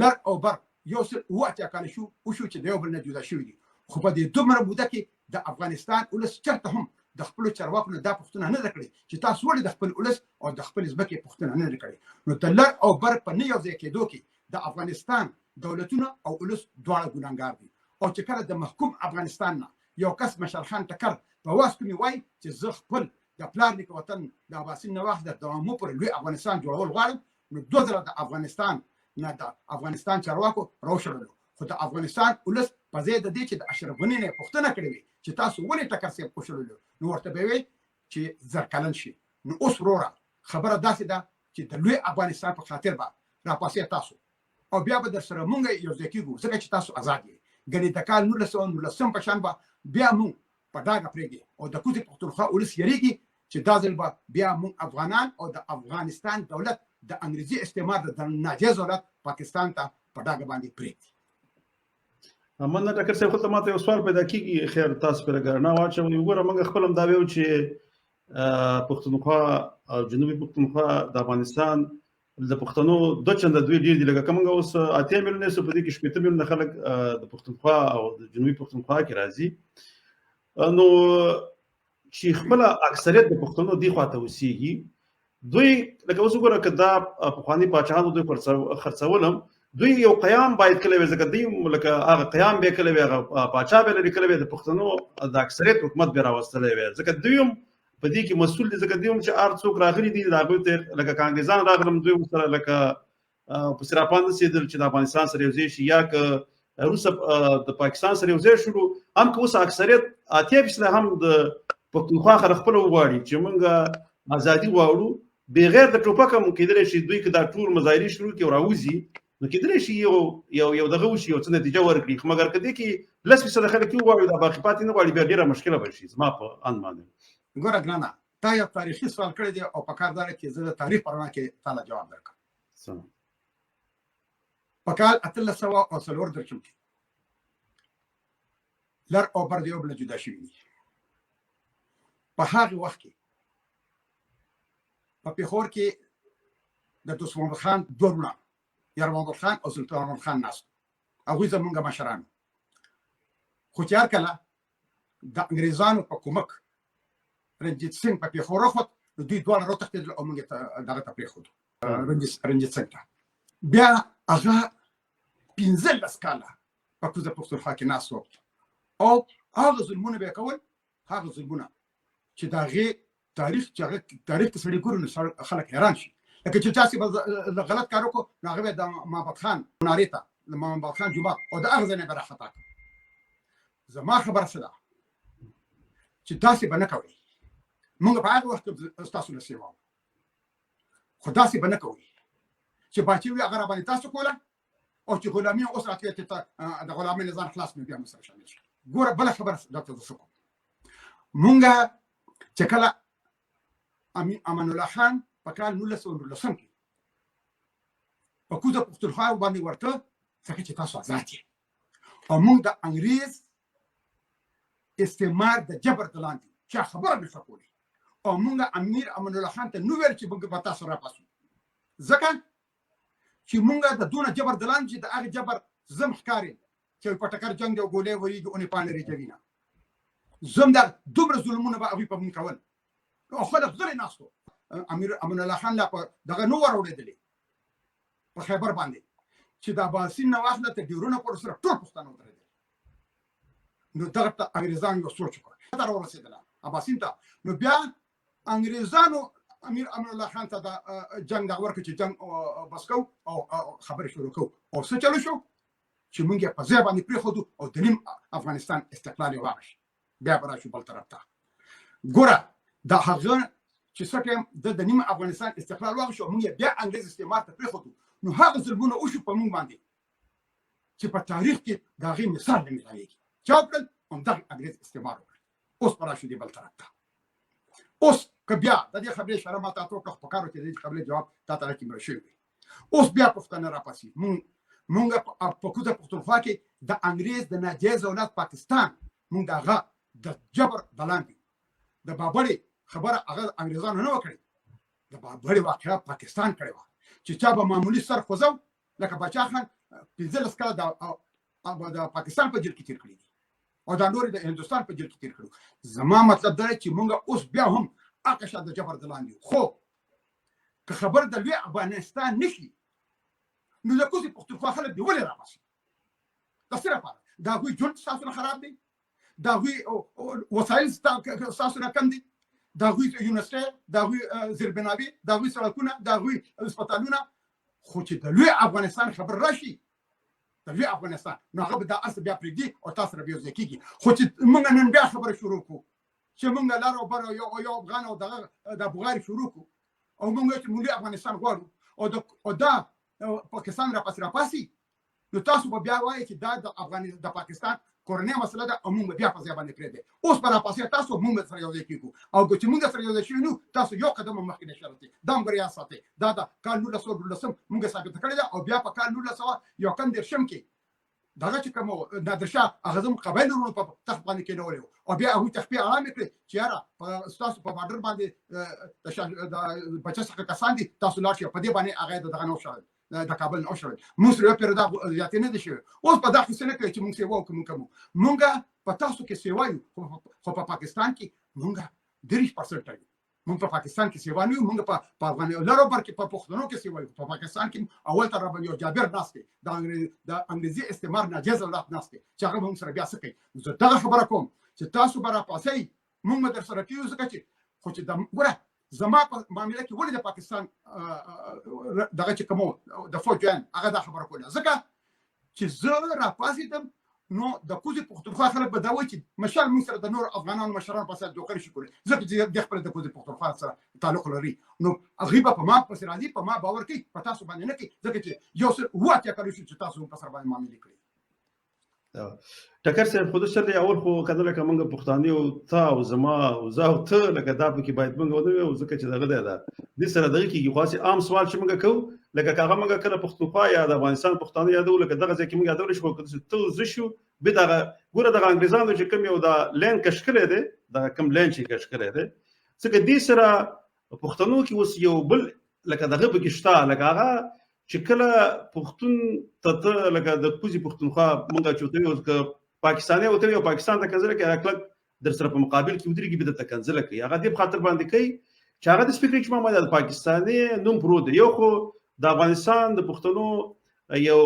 لر او بر یو څه وخت کال شو او شو چې د یو بل نه جدا شوی دي خو په دې دومره موده کې د افغانستان ولس چرته هم د خپل چارواکو نه دا پوښتنه نه کړې چې تاسو ولې د خپل ولس او د خپل ځمکې پوښتنه نه کړې نو د لر او بر په نه یو ځای کېدو کې د افغانستان دولتونه او ولس دواړه ګناهګار دي او چې کله د محکوم افغانستان نه یو کس مشرخان ټکر په واسطه می وای چې زه خپل د پلار نیکه وطن د اباسین نواخ د دوامو پر لوی افغانستان جوړول غواړم نو دوه ځله د افغانستان نه د افغانستان چارواکو راوشړل خو د افغانستان ولس په ځای د دې چې د اشرف غنی نه پوښتنه کړې وي چې تاسو ولې ټکر سي پوښتل نو ورته به وي چې زرکلن شي نو اوس وروره خبره داسې ده چې د لوی افغانستان په خاطر به راپاسې تاسو او بیا به در سره مونږ یو ځای کېږو ځکه چې تاسو آزاد یې ګنې د کال 1919 په شان به بیا مونږ په ډاګه پرېږدي او د کوزي پښتونخوا ولس یریږي چې دا ځل به بیا مونږ افغانان او د افغانستان دولت د انګریزي استعمار د ناجیز دولت پاکستان ته په ډاګه باندې پرېږدي امنه ټکر څه خپل ماته یو سوال پیدا کیږي خیر تاسو پر ګرنا واچوي وګوره موږ خپل هم دا ویو چې پښتونخوا او جنوبي پښتونخوا د افغانستان د پښتنو د چنده دوی ډیر دي لکه کومه اوس 8 میلیونه سو په دې کې 8 میلیونه خلک د پښتونخوا او د جنوبي پښتونخوا کې راځي نو چې خپل اکثریت د پښتنو دی خواته وسیږي دوی لکه اوس وګوره که دا پخواني پاچاهانو دوی خرڅولم دوی یو قیام باید کله وي ځکه دوی لکه هغه قیام به کله وي هغه پاچا به لري کله وي د پښتنو د اکثریت حکومت به راوستلی وي ځکه دوی هم په دې کې مسؤل دي ځکه دوی هم چې هر څوک راغلي دي د هغوی ته لکه که انګریزان راغلم دوی ورسره لکه په سراپان رسېدل چې د افغانستان سره یو ځای شي یا که روسه د پاکستان سره یو ځای شولو هم که اوس اکثریت 80% هم د پښتونخوا خلک خپله وغواړي چې موږ ازادي غواړو بغیر د ټوپک هم کېدلی شي دوی که دا ټول مظاهرې شروع کړي او راوځي نو کېدلی شي یو دغه وشي یو څه نتیجه ورکړي خو مګر که دې کې 10% خلک یې وغواړي دا باقي پاتې نه غواړي بیا ډېره مشکله به شي زما په اند باندې ګوره ګرانه تا یو تاریخي سوال کړی دی او په کار دا ده چې زه د تاریخ په رڼا کې تا له جواب درکړم په کال 1840 کې لر او بر د یو بل نه جدا شوي دي په هغه وخت کې په پېښور کې د دوست محمد خان دوه وروڼه یار محمد خان او سلطان محمد خان ناست هغوی زمونږ مشران خو چې هر کله د انګریزانو په کومک رنجیت سنګ په پېښور راخوت نو دوی دواړه راوتښتېدل او موږ یې دغه ته پرېښودو رنجیت سنګ ته بیا هغه 15 کاله په کوزه پښتونخوا کې ناست و او هغه ظلمونه به یې کول هغه ظلمونه چې د هغې تاریخ چې هغه تاریخ ته سړي ګورو نو خلک حیران شي لکه چې چاسې به غلط کار وکړو نو هغه به د محمد خان منارې ته د محمد خان جومات او د هغه ځای نه به راخطا کړو زما خبره څه ده چې داسې به نه کوئ موږ په هغه وخت کې ستاسو نه سیوا خو داسې به نه کوئ چې باچې وي هغه راباندې تاسو کوله او چې غلامي اوس راتلې ته د غلامۍ نه ځان خلاص مې بیا موږ سره شامل شو ګوره بله خبره دلته زه څه کوم موږ چې کله امان الله خان په کال 1919 کې په کوزه پښتونخوا باندې ورته ځکه چې تاسو آزاد یې او موږ د انګریز استعمار د جبر د لاندې چا خبره نشوه کولی او موږ امیر امان الله خان ته نو ویل چې موږ به تاسو راپاسو ځکه چې موږ د دونه جبر د لاندې د هغه جبر زم ښکاري چې په ټکر جنگ دی ګولې وریږي اونې پانې رېجوینه زم دا دومره ظلمونه به هغوی په موږ کول او خلک غلي ناستو امیر امان الله خان لا په دغه نو وروړېدلې په خیبر باندې چې د اباسین نه واخله ته ډیورونه پر سره ټول پښتانه ودرېدل نو دغه ته انګریزان یو سوچ وکړ دا ورسېدله اباسین ته نو بیا انګریزانو امیر امان الله خان ته د جنگ دغه ورکړ چې جنگ بس کو او خبرې شروع کو او څه چلو شو چې موږ یې په ځای باندې پرېښودو او د نیم افغانستان استقلال یې واخیست بیا به راشو بل طرف ته ګوره د هغه چې څه ټایم د نیم افغانستان استقلال واخیست او موږ یې بیا انګریز استعمار ته پرېښودو نو هغه ظلمونه وشو په موږ باندې چې په تاریخ کې د هغې مثال نه میلاویږي چا وکړل همدغه انګریز استعمار وکړل اوس به راشو دې بل طرف ته اوس که بیا د دې خبرې اشاره ما ته وکړه خو په کار وه چې د دې خبرې جواب تا ته راکړي مړه شوی وي اوس بیا پښتانه راپاسي مونږ په کوزه پښتونخوا کې د انګریز د ناجایز اولاد پاکستان مونږ د هغه د جبر د لاندې د بابړې خبره هغه انګریزانو نه وکړې د بابړې واقعه پاکستان کړې وه چې چا به معمولي سر خوځو لکه باچا خان 15 کاله د پاکستان په جیل کې تېر کړي دي او دا نور د هندوستان په جیل کې تېر کړو زما مطلب دا دی چې مونږ اوس بیا هم هغه شان د جبر د لاندې خو که خبر د لوی افغانستان نشي نو د کوزې پښتونخوا خلک دې ولې راپاسي د څه لپاره د هغوی ژوند ستاسو نه خراب دی د هغوی وسایل ستاسو نه کم دي د هغوی یونیورسټۍ د هغوی زیربناوي د هغوی سړکونه د هغوی هسپتالونه خو چې د لوی افغانستان خبر راشي د لوی افغانستان نو هغه به دا ارڅ بیا پرېږدي او تاسو سره به یو ځای کېږي خو چې موږ نن بیا خبره شروع کړو چې موږ لر او بر یو افغان او دغه د بغاري شروع کړو او موږ چې موږ افغانستان غواړو او دا پاکستان راپاسي نو تاسو به بیا وایي چې دا د پاکستان کورنۍ مسله ده او موږ بیا په ځای باندې پرېږدی اوس به راپاسي تاسو موږ سره یو ځای کېږو او چې موږ سره یو ځای شوي نو تاسو یو قدم مخکې نه شرطي دا هم بریا ساتئ دا د کال 1912 موږ ثابته کړې ده او بیا په کال 1991 کې دغه چې کوم نادرشاه هغه زموږ قبایلو په تخت باندې کېنولی و او بیا هغوی تخپې ارامې کړې چې یاره ستاسو په بارډر باندې د بچه څخه کسان دي تاسو لاړ شئ په دې باندې هغه د دغه نه وشړل د کابل نه وشړل موږ سره یو پېره دا زیاتې نه دي شوې اوس په دا قصه نه کوي چې موږ سیوا وکړو موږ په تاسو کې سیوا یو خو په پاکستان کې موږ 30% یو موږ په پاکستان کې سیوا نه یو، موږ په افغانستان لارو بر کې په پښتنو کې سیوا یو. په پاکستان کې اول تر باندې یو جابر ناس دی د انګریزي استعمار ناجیز اولاد ناس دی چې هغه موږ سره بیا څه کوي. زه دغه خبره کوم چې تاسو به راپاسئ، موږ به در سره کېږو، ځکه چې خو چې ګوره زما په معامله کې ولې د پاکستان دغه چې کوم د فوجیان هغه دا خبره کوله، ځکه چې زه راپاڅېدم نو د کوزې پښتونخوا خلک به دا وایي چې مشال موږ سره د نور افغانانو مشرانو په سر دوکه نشي کولی، ځکه چې د خپل د کوزې پښتونخوا سره تعلق لري. نو هغوی به په ما پسې راځي، په ما باور کوي، په تاسو باندې نه کوي، ځکه چې یو څه اووه اتیا کاله شو چې تاسو په سر باندې معاملې کړي. ټکر صاحب خو د شر دی اول خو کله لکه موږ پښتانه او تا او زما او زه او ته لکه دا پکې باید موږ ونه ځکه چې دغه دی دا د سره دغه کېږي. خو هسې عام سوال چې موږ کوو لکه هغه موږ کله پښتونخوا یا د افغانستان پښتانه یادو لکه دغه ځای کې موږ یادولی شو ته زه شو به دغه ګوره دغه انګریزانو چې کوم یو دا لین کش کړی دی، دغه کوم لین چې کش کړی دی، ځکه دې سره پښتنو کې اوس یو بل لکه دغه پکې شته، لکه هغه چې کله پښتون ته لکه د کوزې پښتونخوا موږ چې ورته وایو که پاکستاني ورته وایو پاکستان ته کنځله کوي، هغه کلک در سره په مقابل کې ودرېږي به درته کنځله کوي. هغه دې په خاطر باندې کوي چې هغه د سپیکر چې ما د پاکستاني نوم پروت دی. یو خو د افغانستان د پښتنو یو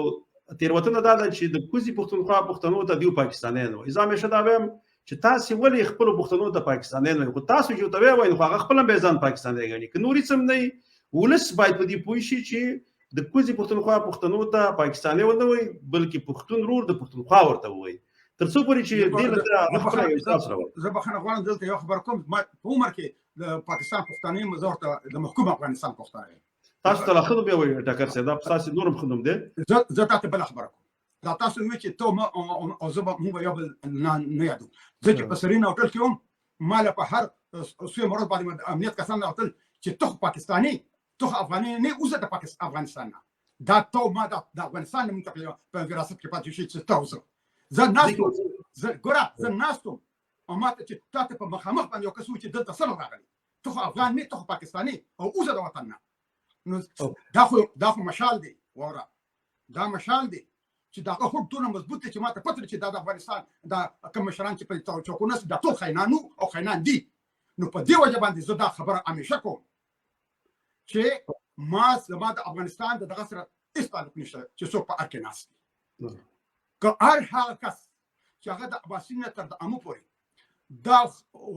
تېروتنه دا ده چې د کوزې پښتونخوا پښتنو ته دیو پاکستانیان وایي. زه همیشه دا وایم چې تاسې ولې خپلو پښتنو ته پاکستانیان وایي، خو تاسو چې ورته وایئ خو هغه خپله به یې ځان پاکستانی ګڼي. که نور هېڅ هم نه وي، ولس باید په دې پوه شي چې د کوزې پښتونخوا پښتنو ته پاکستاني ونه وایي، بلکې پښتون رور د پښتونخوا ورته وایي، تر څو پورې چې دې له سره خپله یو احساس راولي. زه بخښنه غواړم دلته یو خبره کوم، ما په عمر کې د پاکستان پښتانه یم، زه ورته د محکوم افغانستان پښتانه یم. تاسو ته لا ښه نوم بیا وایي ټکر صاحب، دا ستاسې نور هم ښه نوم دی. زه تاته بله خبره کوم، دا تاسو وایئ چې ته او زه به موږ به یو بل نه یادو. زه چې په سرینا هوټل کې وم، ما له په هر سوی مرض باندې امنیت کسان راوتل چې ته خو پاکستاني، ته خو افغاني نه اوسه د افغانستان نه، دا ته ما د افغانستان نه منتقل په وراثت کې پاتې شي چې ته اوسه. زه ناستم، ګوره زه ناستم او ما ته چې تا ته په مخامخ باندې یو کس وایي چې دلته څه راغلی، ته خو افغان نه، ته خو پاکستاني او اوسه د وطن نه. نو دا خو مشال دی، واوره دا مشال دی چې دا هغه دونه مضبوط دی چې ما ته پته چې دا د افغانستان دا کوم مشران چې په چوکونه دا ټول خاینانو او خاینان دي. نو په دې وجه باندې زه دا خبره همیشه کوم چې ما زما د افغانستان د دغه سره هېڅ تعلق نشته چې څوک په ارګ کې ناست دي. که هر هغه کس چې هغه د اباسین نه تر د امو پورې دا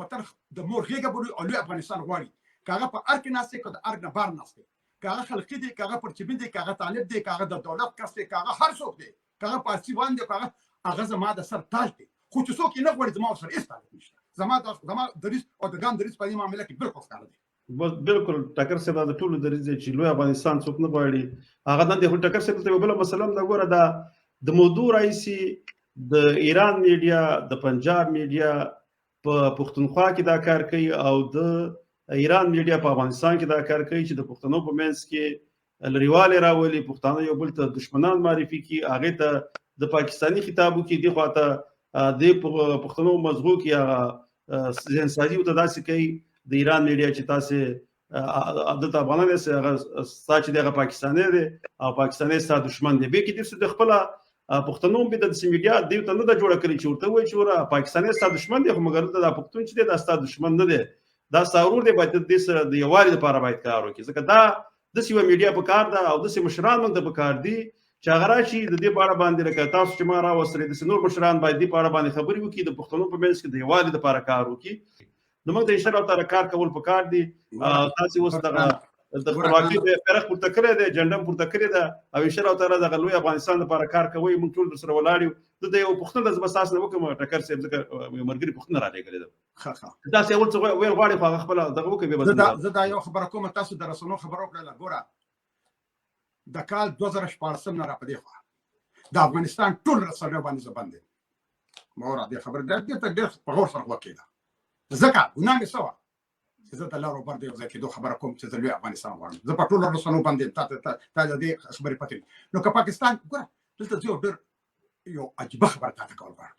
وطن د مور غېږه بولي او لوی افغانستان غواړي، که هغه په ارګ کې ناست دی، که د ارګ نه بهر ناست دی، که هغه خلقي دی، که هغه پرچمي دی، که هغه طالب دی، که هغه د دولت کس دی، که هغه هر څوک دی، که هغه پارسیوان دی، که هغه زما د سر تاج دی. خو چې څوک یې نه غواړي زما ورسره هېڅ تعلق نشته. زما دریځ او د ګام دریځ په دې معامله کې بالکل ښکاره دی. بالکل ټکر صاحب دا د ټولو دریځ دی چې لوی افغانستان څوک نه غواړي هغه نه دی. خو ټکر صاحب ته یوه بله مسله هم ده، ګوره دا د موضوع رئیسي د ایران میډیا د پنجاب میډیا په پښتونخوا کې دا کار کوي او د ایران میډیا په افغانستان کې دا کار کوي چې د پښتنو په منځ کې لرېوالی راولي، پښتانه یو بل ته دشمنان معرفي کړي، هغې ته د پاکستاني خطاب وکړي، دې خوا ته دې پښتنو مضغو کې هغه ذهنسازي ورته داسې کوي د ایران میډیا چې تاسې دلته افغانان یاست، هغه ستا چې دی هغه پاکستانی دی او پاکستانی ستا دشمن دی. بیا کې دې د خپله پښتنو هم د داسې میډیا دې ته نه ده جوړه کړې چې ورته ووایي چې وره پاکستانی ستا دشمن دی، خو مګر دلته دا پښتون چې دی دا ستا دشمن نه دی، دا ستا ورور دی، باید دې سره د یووالي لپاره باید کار وکړي. ځکه دا داسې یوه میډیا په کار ده او داسې مشران موږ ته په کار دي چې هغه راشي د دې په اړه باندې لکه تاسو چې ما راوستلې داسې نور مشران باید دې په اړه باندې خبرې وکړي، د پښتنو په منځ کې د یووالي لپاره کار وکړي. نو موږ ته انشاءالله تعالی کار کول پکار دي. تاسې اوس دغه د خپلواکۍ بیرغ پورته کړی دی، جنډه هم پورته کړې ده او انشاءالله تعالی دغه لوی افغانستان لپاره کار کوئ. موږ ټول درسره ولاړ یو. دلته یو پوښتنه زه به ستاسو نه وکړم ټکر صاحب، ځکه یو ملګري پوښتنه رالېږلې ده. تاسې اول څه ویل غواړئ خو هغه خپله دغه وکړئ. زه دا یو خبره کوم، تاسو د رسنیو خبره وکړله. ګوره د کال 2014 نه را په دې خوا د افغانستان ټول رسنیو باندې زه بند یم. ماوره دې خبره ډېر په غور سره وکړه، ځکه ګناه مې څه وه چې زه د لارو بر د یو ځای کېدو خبره کوم چې زه لوی افغانستان غواړم. زه په ټولو رسنیو باندې تا د دې خبرې پتې. نو که پاکستان ګوره دلته زه یو عجیبه خبره تاته کول غواړم.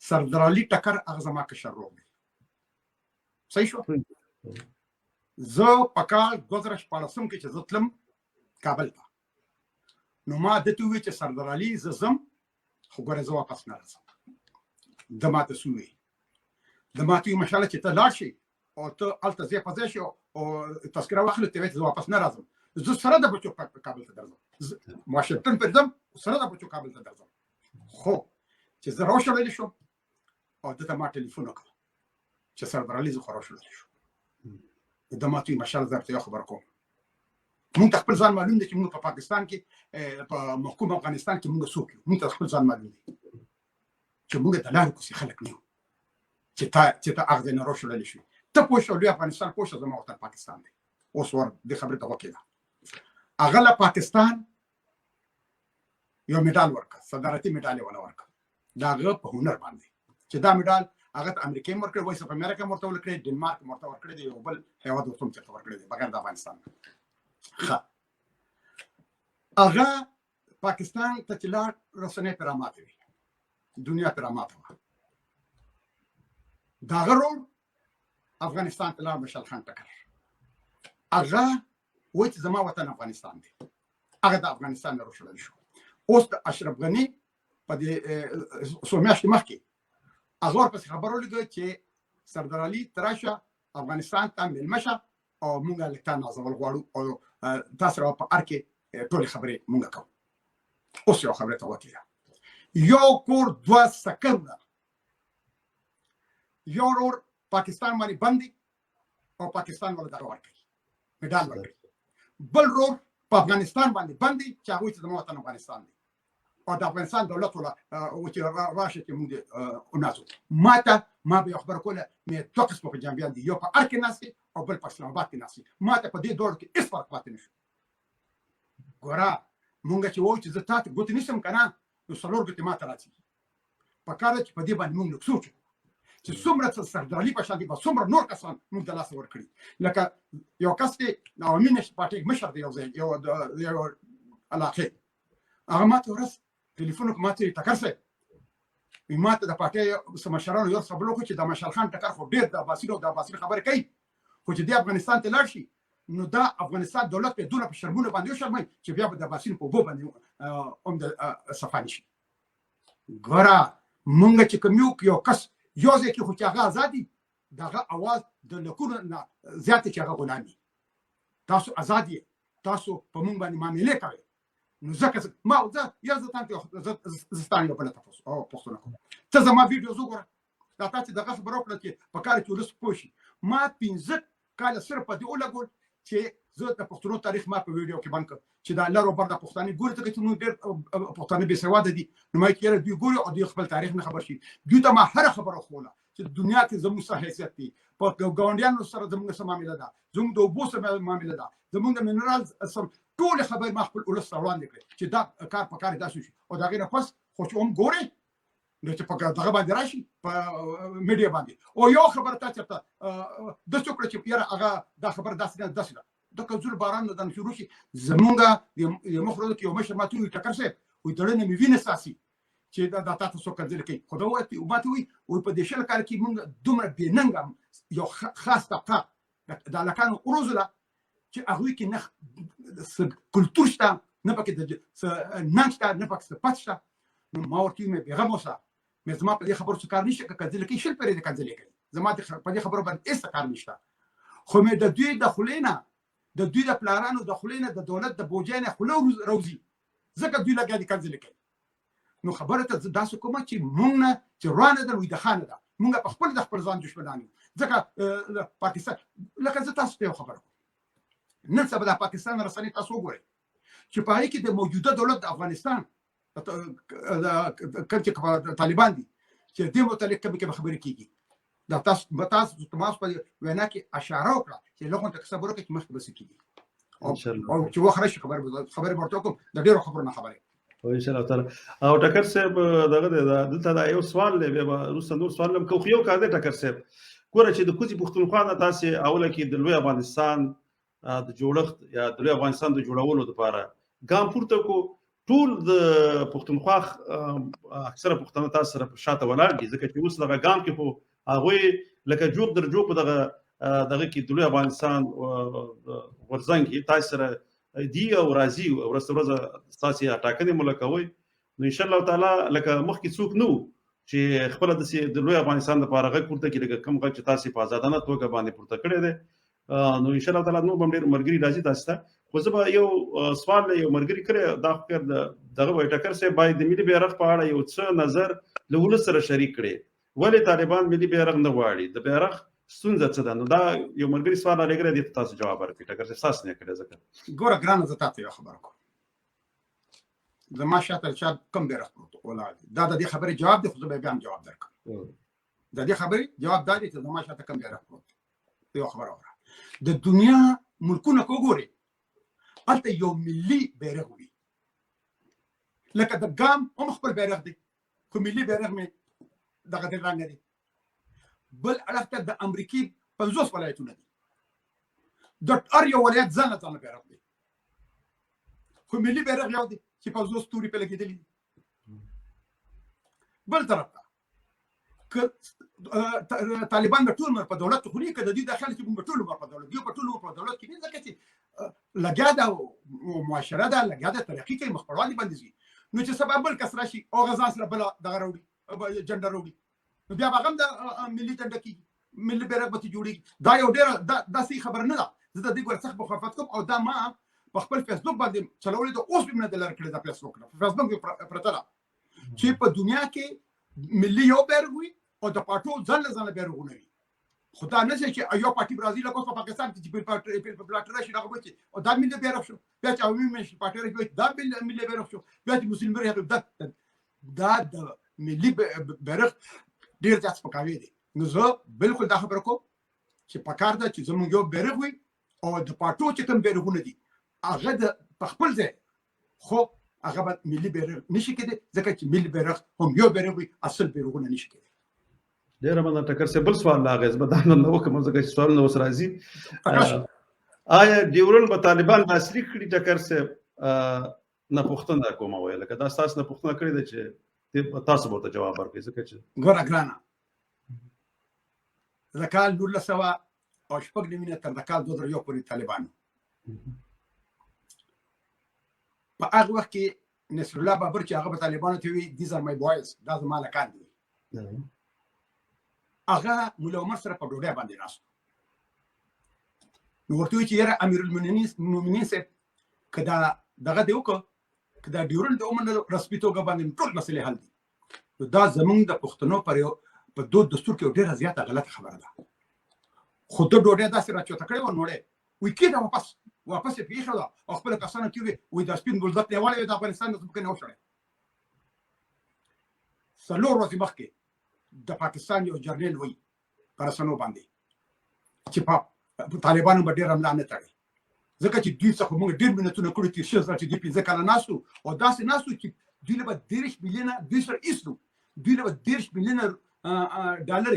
سردار علي ټکر هغه زما کشر ورور دی، صحیح شو. زه په کال 2014 کې چې زه تلم کابل ته، نو ما دته وویل چې سردار علي زه ځم، خو ګوره زه واپس نه راځم. ده ماته څه وویل؟ د ما ته ویل مشاله چې ته لاړ شې او ته الته ځې په ځای شو او تذکره واخلې ته زه واپس نه راځم زه سره د بچو کابل ته درځم واشنگټن پر ځم سره د بچو کابل ته درځم خو چې زه راوشړل شم او دته ما ټلیفون وکړ چې سردار علي زه خو راوشړل شم د ماتوي مشال درته یو خبر کوم مونږ خپل ځان معلوم دي چې موږ په پاکستان کې په محکوم افغانستان کې موږ څوک یو مونږ خپل ځان معلوم دي چې موږ د لارې کوسي خلک نه یو چې ته هغه نه راوشړل شي ته پوه شو لوی افغانستان پوه شو زما وطن پاکستان دی اوس ور د خبرې ته وکړه هغه له پاکستان یو میډال ورکړ صدارتي میډال ولا ورکړ دا هغه په هنر باندې چې دا میډال هغه ته امریکای ورکړ وایس اف امریکا ورته ورکړ ډنمارک ورته ورکړ دی یو بل هیواد ورته ورکړ دی بغیر د افغانستان هغه پاکستان ته چې لاړ رسنۍ پرامات وي دنیا پرامات وه دا غرور افغانستان ته لاړ مشال خان ټکر هغه وایي چې زما وطن افغانستان دی هغه د افغانستان نه راوشړل شو اوس د اشرف غني په دې څو میاشتې مخکې هغه ورپسې خبر ولګوي چې سردار علي تراشه افغانستان ته مېلمه شه او موږ له تا نازول غواړو او تاسو را په ار کې ټولې خبرې موږ کوو اوس یو خبره ته وکړه یو کور دوه سکرونه یو ورور پاکستان باندې بندي او پاکستان ولا دغه ورکړي میډال ورکړي بل ورور په افغانستان باندې بندي چې هغه چې د وطن افغانستان دی او د افغانستان دولت ولا او چې راشه چې موږ اونازو ما به خبر کوله مې دوه قسمه په جنبیان دي یو په ارک ناسي او بل په اسلام آباد کې ناسي ماته په دې دوړ کې هیڅ فرق پاتې نشو ګوره مونږ چې وایو چې زه تاسو ګوت نشم کنه نو څلور ګوتې ماته راځي په کار چې په دې باندې مونږ سوچ چې څومره سردار علي په شان دي به څومره نور کسان موږ د لاس ورکړي لکه یو کس کې عوامي نشي پارټي مشر دی یو علاقه هغه ماته ورس ټلیفون کوم ماته ټکر سه ماته د پارټي سمشرانو یو خبرو کو چې د مشال خان ټکر خو ډیر د عباسي خبره کوي خو چې د افغانستان ته لاړ شي نو دا افغانستان دولت په دونه په شرمونه باندې شرمای چې بیا د عباسي په بو باندې د صفانی شي ګوره مونږ چې کوم یو کس یو ځکه خو چې هغه ازادي دغه اواز د لکونو نه زیات چې هغه غلامي تاسو ازادي تاسو په مونږ باندې معاملې کوي نو ځکه ما ځه یا زستان یو بل تاسو او پښتون کوم ته زما ویډیو وګوره دا تاسو دغه خبرو کړل چې په کار کې ولس پوښي ما 15 کال سره په دې ولګول چې زه د پښتون تاریخ ما په ویډیو کې باندې چې دا لارو بر د پښتني ګوري ته چې موږ ډېر پښتني به سواده دي نو ما کېره دوی ګوري او دوی خپل تاریخ نه خبر شي دوی ته ما هر خبره خوله چې دنیا کې زموږ څه حیثیت دی په ګاونډیانو سره زموږ څه معاملې ده زموږ د اوبو سره معاملې ده زموږ د منرال سره ټول خبر ما خپل ولس وړاندې کړ چې دا کار په کار داسې شي او دا غیر پس خو چې هم ګوري نو چې په دغه باندې راشي په میډیا باندې او یو خبره تاسو ته د څوک چې یاره هغه دا خبر داسې ده د کزول باران د شروع شي زمونږ د مخرج کې یو مشر ماتوي ټکر سه وي دړنه مې وینې ساسي چې دا تاسو کنځل کوي خو دا وایي او ماتوي او په دې شل کال کې موږ دومره بیننګ یو خاص طبقه د لکانو اوروزله چې هغه کې نه کلتور شته نه پکې د ننګ شته نه پکې پاتشته نو ما ورته مې پیغام وسه مې زما په دې خبرو څه کار نشته کنځل کوي شل پرې کنځل کوي زما په دې خبرو باندې هیڅ کار نشته خو مې د دوی د خلینا د دوی د پلانونو د خلینا د دولت د بوجانه خلو روزي ځکه دوی لګا دي کنځل کوي نو خبره ته داسې کومه چې مونږ نه چې روانه ده وي د خانه ده مونږ په خپل ځان دښمنان ځکه پاکستان لکه زه تاسو ته خبره نن سبا د پاکستان رسنۍ تاسو وګورئ چې په هغه کې د موجوده دولت د افغانستان کوم چې طالبان دي چې د متعلق کوم خبرې کیږي دا تاسو په وینا کې اشاره وکړه چې لغون ته خبرو کې مخکې بس کیږي او چې وخره شي خبره ورته کوم د ډیرو خبرو نه خبره او ان شاء الله تعالی او ټکر صاحب دغه دلته دا یو سوال دی به روسه نور سوال لم کو خو یو کار دی ټکر صاحب ګوره چې د کوزي پښتونخوا نه تاسو اوله کې د لوی افغانستان د جوړښت یا د لوی افغانستان د جوړولو لپاره ګام پورته کو ټول د پښتونخوا اکثره پښتانه تاسو سره شاته ولاړ دي ځکه چې اوس دغه ګام کې خو هغه لکه جوړ درجو په دغه کې د لوی افغانستان ورزنګ تاسو سره دی او راځي ورسره تاسو ټاکنې ملکوي نو ان شاء الله تعالی لکه مخکې څوک نو چې خپل د لوی افغانستان لپاره غږ پورته کړي، لکه کوم غږ چې تاسو په آزادانه توګه باندې پورته کړی دی. نو ان شاء الله تعالی نو به ډېر مرګري راځي تاسو ته. خو زه به یو سوال یو مرګري کړی، دا فکر دغه وای ټکر صاحب باید د ملي بیرغ په اړه یو څه نظر له ولس سره شریک کړي. ولې طالبان ملي بیرغ نه غواړي؟ د بیرغ ستونزه څه ده؟ نو دا یو مرګري سوال لري، دی تاسو جواب ورکړئ. ټکر صاحب تاسو نه کړی ځکه ګوره ګرانه زه تاسو یو خبر کوم. زما شاته چې کوم بیرغ پروت ولاړ دا د دې خبرې جواب دی، خو زه به بیا هم جواب درکړم. د دې خبرې جواب دا دی چې زما شاته کوم بیرغ پروت یو خبره وره. د دنیا ملکونه کو ګوري هلته یو ملي بیرغ وي، لکه د ګام هم خپل بیرغ دی، خو ملي بیرغ مې دغه د رنګ دی. بل اړخ ته د امریکای 50 ولایتونه دي، د هر یو ولایت ځان ځان بیرغ دی، خو ملي بیرغ یو دی چې 50 ستوري په لګېدلي دي. بل طرف ته طالبان د ټول مر په دولت خو نه کده دي داخله چې په ټول مر په دولت دی، په ټول مر په دولت کې نه ځکه چې لګیا ده معاشره ده، لګیا ده ترقی کوي، مخبروالي باندې زی. نو چې سبب بل کس راشي او غزا سره بل دغه راوړي جنډر راوړي، نو بیا هغه د ملي جنډه کې ملي بیرغ به جوړي. دا یو ډېر داسې خبر نه ده. زه د دې ګور څخه مخالفت کوم او دا ما په خپل فیسبوک باندې چلولې ده، اوس به نه دلر کړی دا فیسبوک نه فیسبوک پرته ده چې په دنیا کې ملي یو بیرغ وي او د پټو ځل ځل بیرغونه وي. خدا نه چې یو پارټي برازیل او په پاکستان کې په بلاټ راشي دا کوي او دا ملي بیرغ شو، بیا چې عوامي مشي پارټي راځي دا ملي بیرغ شو، بیا چې مسلمان بیرغ دا د ملي بیرغ ډیر ځات پکاوي دي. نو زه بالکل دا خبره کوم چې پکار ده چې زموږ یو بیرغ وي او د پټو چې کوم بیرغونه دي هغه د خپل ځای، خو هغه به ملي بیرغ نشي کېدی ځکه چې ملي بیرغ هم یو بیرغ وي، اصل بیرغونه نشي کېدی. ډېر مننه. ټکر صاحب بل سوال لاغې زما دا نه وکم ځکه چې سوال نو سره راځي. آیا ډیورن په طالبان لاسلیک کړي؟ ټکر صاحب نه پوښتنه کوم وایي لکه دا تاسو نه پوښتنه کړې ده چې تاسو ورته جواب ورکړئ ځکه چې ګوره ګرانه د کال 1900 او شپږ نیمه تر د کال 2001 پورې طالبان په هغه وخت کې نصر الله بابر چې هغه په طالبانو ته وی these are my boys دا زما لکان دي، هغه مولا عمر سره په ډوډۍ باندې ناست نو ورته چې یاره امیر المؤمنین صاحب کدا دغه دی وکړه کدا ډیورن د عمر رسمي توګه باندې ټول مسلې حل دي. دا زمونږ د پښتنو په دود دستور کې ډېره زیاته غلطه خبره ده. خو د ډوډۍ داسې راچوته کړې وه نوړې وی کېده واپس یې پېښه ده او خپله کسانو کې وی د سپین ګلزت نیولی د افغانستان د ځمکې نه وشړی. 4 ورځې مخکې د پاکستان یو جرنیل وی په رسنو باندې چې په طالبانو به ډېر حمله نه تړي ځکه چې دوی څخه موږ ډېر ملتونه کړي چې ښه چې دوی 15 کاله ناستو او داسې ناستو چې دوی له به 30 میلیونه دوی سره ایستو، دوی له به 30 میلیونه ډالر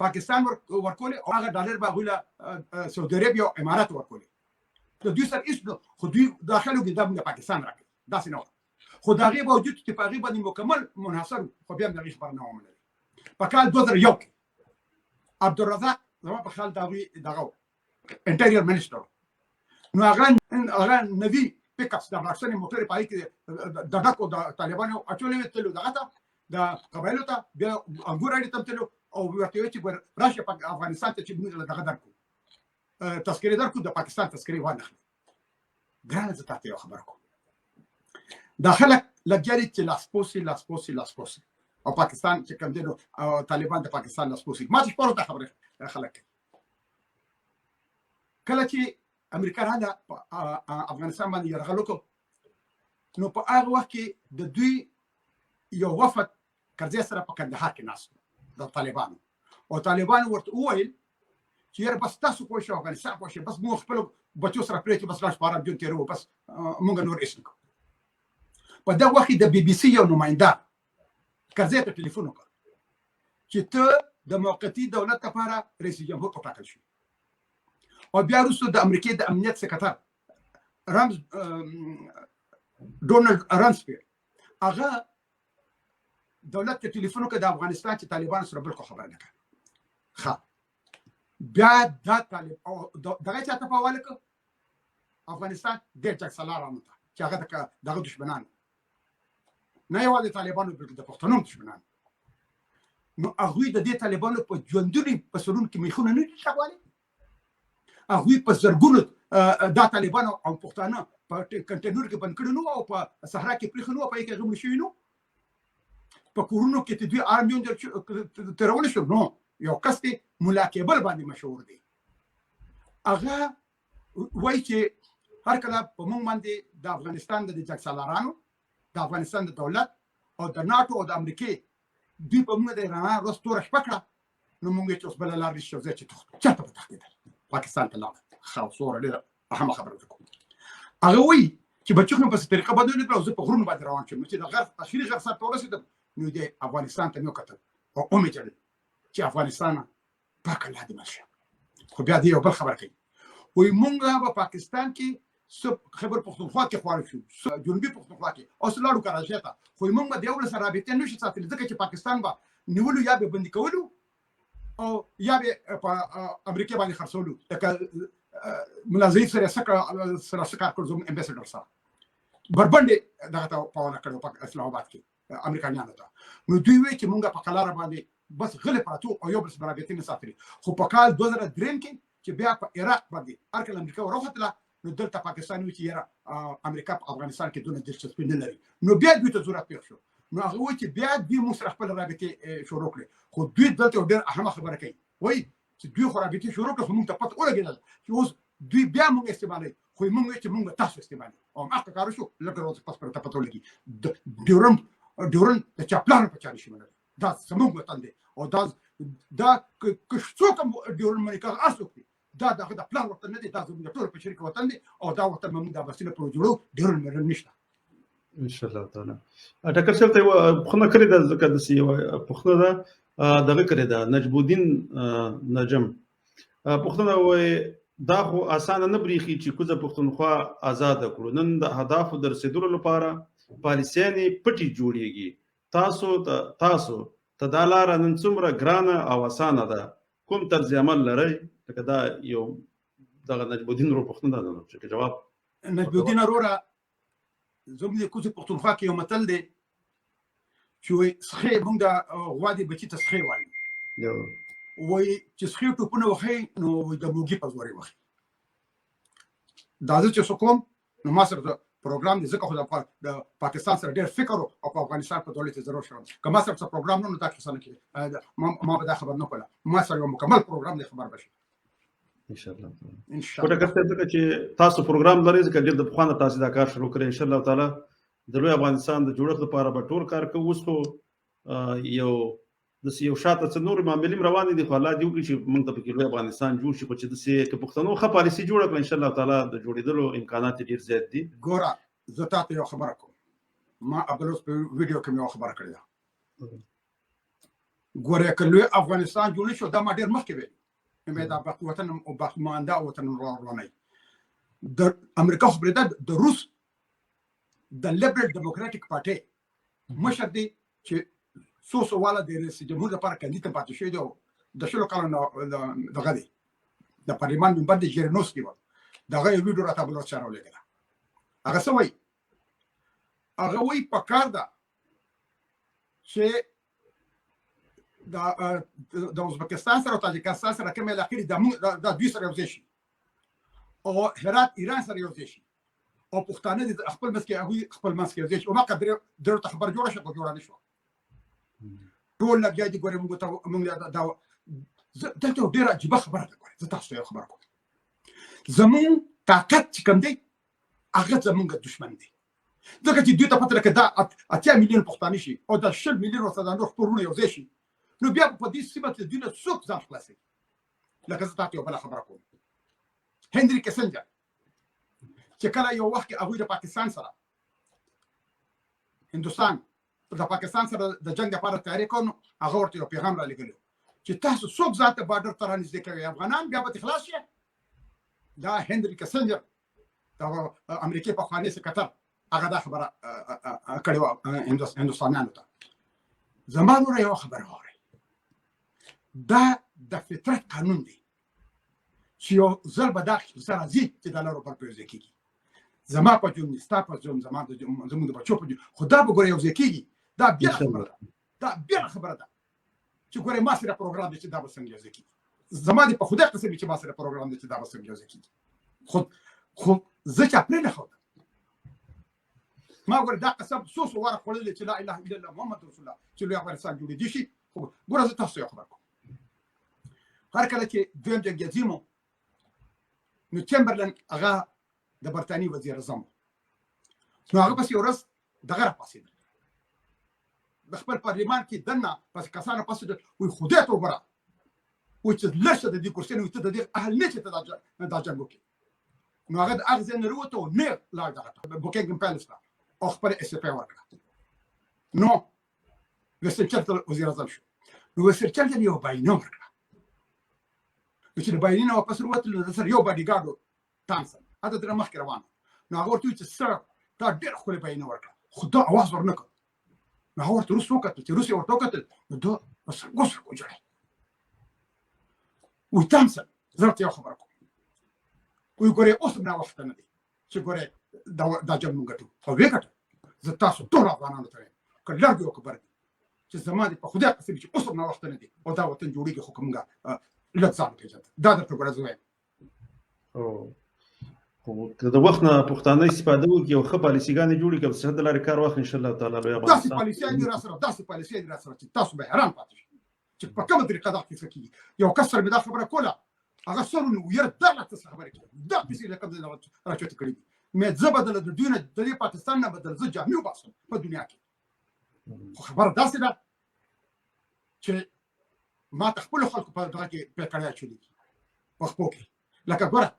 پاکستان ورکولې او هغه ډالر به هغوی له سعودي عربیا او امارات ورکولې. د دوی سره ایستو خو دوی داخلو کې دا پاکستان راکړي داسې نه وه. خو د هغې باوجود چې په هغې باندې مکمل منحصر خو بیا هم د هغې خبره نه ومنله. په کال 2001 عبدالرزاق زما په خیال د هغوی دغه انټیریر منسټر نو هغه نوي پیک اپس د راکسنې موټرې په هغې کې د ډکو د طالبانو اچولې وې تللو دغه ته د قبایلو ته بیا انګور اړې ته تللو او ورته ویل چې راشه افغانستان ته چې موږ دغه درکړو تذکرې درکړو د پاکستان تذکرې وانخلي. ګرانه زه تاته یو خبره کوم دا خلک لګیا دي چې لاسپوسي او پاکستان چې کوم دی نو طالبان د پاکستان لاسپوسي ما چې پوره خبره خلک کله چې امریکا راغله افغانستان باندې یرغل وکړ نو په هغه وخت کې د دوی یو وفد کرزی سره په کندهار کې ناست د طالبانو او طالبانو ورته وویل چې یاره بس تاسو پوه شئ افغانستان پوه شئ بس موږ خپلو بچو سره پرېږدو بس لاس په عرب جون تېروو بس موږ نور هېڅ نه کوو. په دغه وخت کې د بي بي سي یو نماینده کرزی ته ټلیفون وکړ چې ته د موقتي دولت لپاره رئیس جمهور وټاکل شو او بیا وروسته د امریکې د امنیت سکرټر ډونالډ رامسفیلډ هغه دولت ته ټلیفون وکړ د افغانستان چې طالبانو سره بالکل خبره نه کوي. ښه بیا دا طالب او دغه چاته په حواله کړ افغانستان ډېر جګسالارانو ته چې هغه دغه دشمنان نه یوازې طالبانو بلکې د پښتنو دشمنان نو هغوی د دې طالبانو په ژوندوني په سرونو کې میخونه نه دي ښاغلي هغوی په زرګونو دا طالبان او پښتانه په کنټینر کې بند کړي نو او په صحرا کې پرېښي نو په یې کې غمړ شوي نو په کورونو کې د دوی آرمیون تېرولی شو نو یو کس دی ملا کېبل باندې مشهور دی هغه وایي چې هر کله په موږ باندې د افغانستان د جګسالارانو د افغانستان د دولت او د ناټو او د امریکې دوی په موږ د رڼا ورځ توره شپه کړه نو موږ یې چې اوس بله لار نشو ځای چې تښتو چېرته به تښتېدل پاکستان ته لاړل ښه څومره ډېره اهمه خبره ده کوم هغه وایي چې بچو مې په څه طریقه بدلې کړه او زه په غرونو باندې روان شوم چې د غرب اخري غر سر ته ورسېدم نو د افغانستان ته مې وکتل او ومې جړل چې افغانستان پاک الله دې مل شه خو بیا دې یو بل خبره کوي وایي موږ په پاکستان کې خبر پښتونخوا کې خوار شو جنوبي پښتونخوا کې او سلاړو کراچۍ ته خو موږ به د یو سره رابطه نشو ساتلی ځکه چې پاکستان به نیولو یا به بندي کولو او یا به په امریکا باندې خرڅولو لکه ملازم سره سکه کړو زموږ امبیسډر سره بربنډې دغه ته پاونه کړو په اسلام آباد کې امریکایانو ته نو دوی وایي چې موږ په قلاره باندې بس غلې پراتو او یو بل سره رابطه نه ساتلي خو په کال 2003 کې چې بیا په عراق باندې هر کله امریکا وروختله نو دلته پاکستان وی چې یاره امریکا په افغانستان کې دونه دلچسپي نه لري نو بیا دوی ته ضرورت پیښ شو نو هغه وایي چې بیا دوی موږ سره خپل رابطې شروع کړې خو دوی دلته یو ډېر اهمه خبره کوي وایي چې دوی خو رابطې شروع کړې خو موږ ته پته ولګېدل چې اوس دوی بیا موږ استعمالوي خو موږ وایي چې موږ تاسو استعمالوي او هغه کار شو لکه روز پس پر ته پته ولګي ډیورن د چا پلان په چاري شي دا زموږ وطن دی او دا که څوک ډیورن منې کار اسوک دی دا دغه د پلان وطن نه دی دا زموږ ټول په شریک وطن دی او دا وطن موږ د بسنه پر جوړو ډیر مرن نشته ان شاء الله تعالی ټکر شرط یو خونه کړی د ذکر د سی پښتنه دا دغه کړی دا نجم الدین نجم پښتنه وای دا خو اسانه نه بریخي چې کوزه پښتونخوا آزاد کړو نن د اهداف در رسیدلو لپاره پالیسیانې پټي جوړیږي تاسو تدالار نن څومره ګرانه او اسانه ده کوم طرز عمل لري لکه دا یو دغه نجم الدین رو پښتون ده چې جواب نجم الدین وروره زموږ د کوزه پښتونخوا کې یو متل دی چې وایي سخی موږ د غوا د بچي ته سخی وایي وایي چې سخی ټوپونه وخی نو د موږي په زوري وخی دا زه چې څه کوم نو ما سره پروګرام دی ځکه خو د پاکستان سره ډېر فکر او په افغانستان په دولت ضرور شوم که ما سره څه پروګرام نه دا کیسه نه کړي ما به دا خبر نه کوله ما سره یو مکمل پروګرام دی خبر بشي ان شاء الله کوټه کړه چې تاسو پروګرام لرئ ځکه ډېر د پخوانه تاسو دا کار شروع کړئ ان شاء الله تعالی د لوی افغانستان د جوړښت لپاره به ټول کار کوو اوس خو یو شاته څه نور معاملې روانې دي خو الله دې وکړي چې موږ ته پکې لوی افغانستان جوړ شي خو چې داسې که پښتنو ښه پالیسي جوړه کړه ان شاء الله تعالی د جوړېدلو امکانات ډېر زیات دي ګوره زه تاته یو خبره کوم ما عبدالروس په ویډیو کې مې یو خبره کړې ده ګوره که لوی افغانستان جوړ شو دا ما ډېر مخکې ویل مې دا وطن او باخمانده وطن رواني د امریکا خو بریده د روس د لیبرل ډیموکراټیک پارټي مشر دی چې څو والا د رئیس جمهور لپاره کاندید پاتې شوی دی د شلو کالو دغه دی د پارلمان ممبر دی ژیرینوسکي و دغه یو ویډیو راته بل ورته راولېږله هغه څه وایي هغه وایي پکار ده چې د ازبکستان سره او تاجکستان سره کومې علاقې دي دا دوی سره یو ځای شي او هرات ایران سره یو ځای شي او پښتانه د خپل منځ کې هغوی خپل منځ کې یو ځای شي او ما درته ته خبر جوړه شوه خو جوړه نه شوه ټول لګیا دي ګورې موږ دلته یو ډېره عجیبه خبره ده ګورې زه تاسو ته یو خبره کوم زموږ طاقت چې کوم دی هغه زموږ دشمن دی ځکه چې دوی ته پته لکه دا 8 میلیون پښتانه شي او دا 10 میلیون ورته د نور خپلونه یو ځای شي نو بیا په دې سیمه کې دوی نه څوک ځان خلاصوي لکه زه تاسو یو بله خبره کوم هنري کسنجر چې کله یو وخت کې هغوی د پاکستان سره هندوستان د پاکستان سره د جنگ لپاره تیاری کوي هغه ورته یو پیغام را لېږلی چې تاسو څوک ذاته بارډر ته رانږدې کوئ افغانان بیا به خلاص شي دا هنري کسنجر د امریکې پخوانی سکرټر هغه دا خبره کړې وه هندوستانیانو ته زما نوره یوه خبره واورئ دا د فطرت قانون دی چې یو ځل به دا کیسه راځي چې دا لارو پر په یو ځای کېږي زما په ژوند ستا په ژوند زموږ د بچو په ژوند خو دا به ګوره یو ځای کېږي دا بیا خبره ده دا بیا خبره ده چې ګوره ما سره پروګرام دی چې دا به څنګه یوځای کېږي زما دې په خدای قسم چې ما سره پروګرام دی چې دا به څنګه یوځای کېږي خو زه چې پرې نه ښودم ما ګوره دا قسم څو واره خوړلی چې لا اله الا الله محمد رسول الله چې لوی افغانستان جوړېدی شي خو ګوره زه تاسو یو خبر کوم هر کله چې دویم جنګ عظیم نو چمبرلین هغه د برتانیې وزیر اعظم نو هغه پسې ورځ دغه راپاڅېدل د خپل پارلمان کې دننه پس کسانو پسې وایي خدای ته وګوره وایي چې لږ د دې کرسۍ نه ته د دې اهل نه چې ته دا جنګ وکړې نو هغه د هغه ځای نه راووته او نه لاړ دغه ته بوکینګم پیلس ته او خپل استعفا یې ورکړه نو ویسټن چرچل وزیر اعظم شو نو ویسټن چرچل یو باینه ورکړه نو چې د باینې نه واپس راووتل نو د سره یو باډیګارډ و تامسن هلته ترې مخکې روان نو هغه ورته وایي چې سره تا ډېره ښکلې باینه ورکړه خو دا اواز ورنه کړ نو هغه ورته روس وکتل چې روس یې ورته وکتل نو ده په سرګو سرګو ژړی وایي تامسن زه درته یو خبره کوم وایي ګورې اوس هم ناوخته نه دی چې ګورې دا جنګ موږ ګټو او ویې ګټو زه تاسو ټول افغانانو ته وایم که لږ یو که بر دی چې زما دې په خدای قسم چې اوس هم ناوخته نه دی او دا وطن جوړېږي خو که موږ لږ ځان وپېژنده دا درته ګوره زه وایم خو که د وخت نه پښتانه استفاده وکړي او ښه پالیسیګانې جوړې کړي د صحت د لارې کار واخلي انشاءالله تعالی لوی داسې پالیسیان دي داسې پالیسیان دي راسره چې تاسو به حیران پاتې شئ چې په کومه طریقه دا کیسه کېږي یو کس سره مې دا خبره کوله هغه سر ونیو یاره دا راته څه خبرې کوي دا پیسې له کوم ځای نه راچوتې کړي دي مې زه به د دوی نه د دې پاکستان نه به د زه جامې وباسم په دنیا کې خو خبره داسې ده چې ما ته خپلو خلکو په دغه کې پیکړې اچولي دي په خپو کې لکه ګوره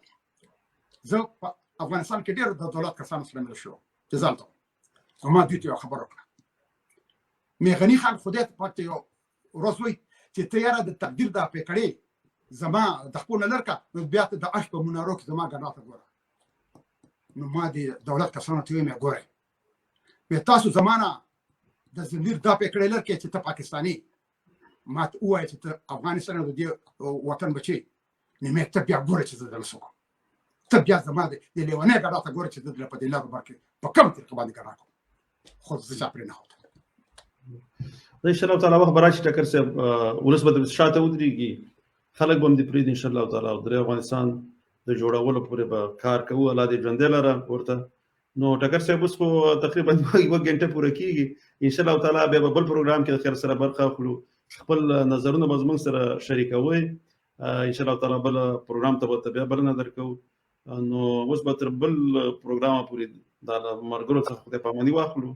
زه په افغانستان کې ډېر د دولت کسانو سره مله شوم چې ځان ته او ما دوی ته یو خبره وکړه مې غني خان خدای ته پاک ته یو ورځ وایي چې ته یاره د تقدیر دا پیکړې زما د خپل نه لرکه نو بیا ته د عشق په منارو کې زما ګناه ته ګوره نو ما د دولت کسانو ته ویم ګوره به تاسو زمانہ د زمیر دا پکړې لرکه چې ته پاکستاني ما ته وایي چې ته افغانستان د دې وطن بچي نه مې ته بیا ګوره چې زه درسو ته بیا زما د لیوانې ګډه ته ګوره چې د په دې لارو برکه په کوم طریقه باندې ګرځم خو زه چاپرې نه هوته ان شاء الله تعالی وخت براشي ټکر صاحب ولس به شاته ودرېږي خلک به هم دې پرېږدي ان شاء الله تعالی او د افغانستان د جوړولو پورې به کار کوو الله دې ژوندی لره ورته نو ټکر صاحب اوس خو تقریبا یوه ګنټه پوره کېږي ان شاء الله تعالی بیا به بل پروګرام کې د خیر سره برخه اخلو خپل نظرونه به زموږ سره شریکوئ ان شاء الله تعالی بل پروګرام ته به بیا بلنه درکوو نو اوس به تر بل پروګرامه پورې د ملګرو څخه خدای پاماني واخلو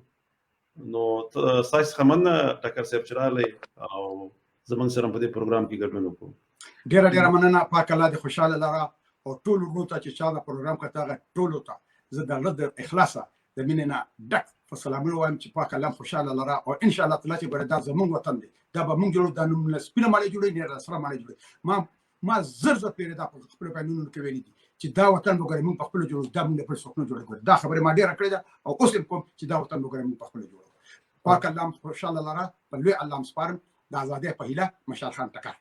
نو ستاسو څخه مننه ټکر صاحب چې راغلی او زموږ سره په دې پروګرام کې ګډون وکړو ډېره مننه پاک الله دې خوشحاله لره او ټول ورونو ته چې چا دا پروګرام کته هغه ټولو ته زه د الله د اخلاصه د مینې نه ډک په سلامونه وایم چې پاک الله خوشحاله لره او ان شاء الله تعالی چې ګوره دا زموږ وطن دی دا به موږ جوړو دا نوم له سپینه مالې جوړوي نه سره مالې جوړوي ما زر پیرې دا په خپلو بیانونو کې ویلي دي چې دا وطن به ګوره موږ په خپلو جوړو دا موږ په سپنو جوړو دا خبرې ما ډېره کړې ده او اوس هم کوم چې دا وطن به ګوره موږ په خپلو جوړو پاک الله خوشحاله لره په لوی الله سپارم د ازادۍ په هیله مشال خان ټکر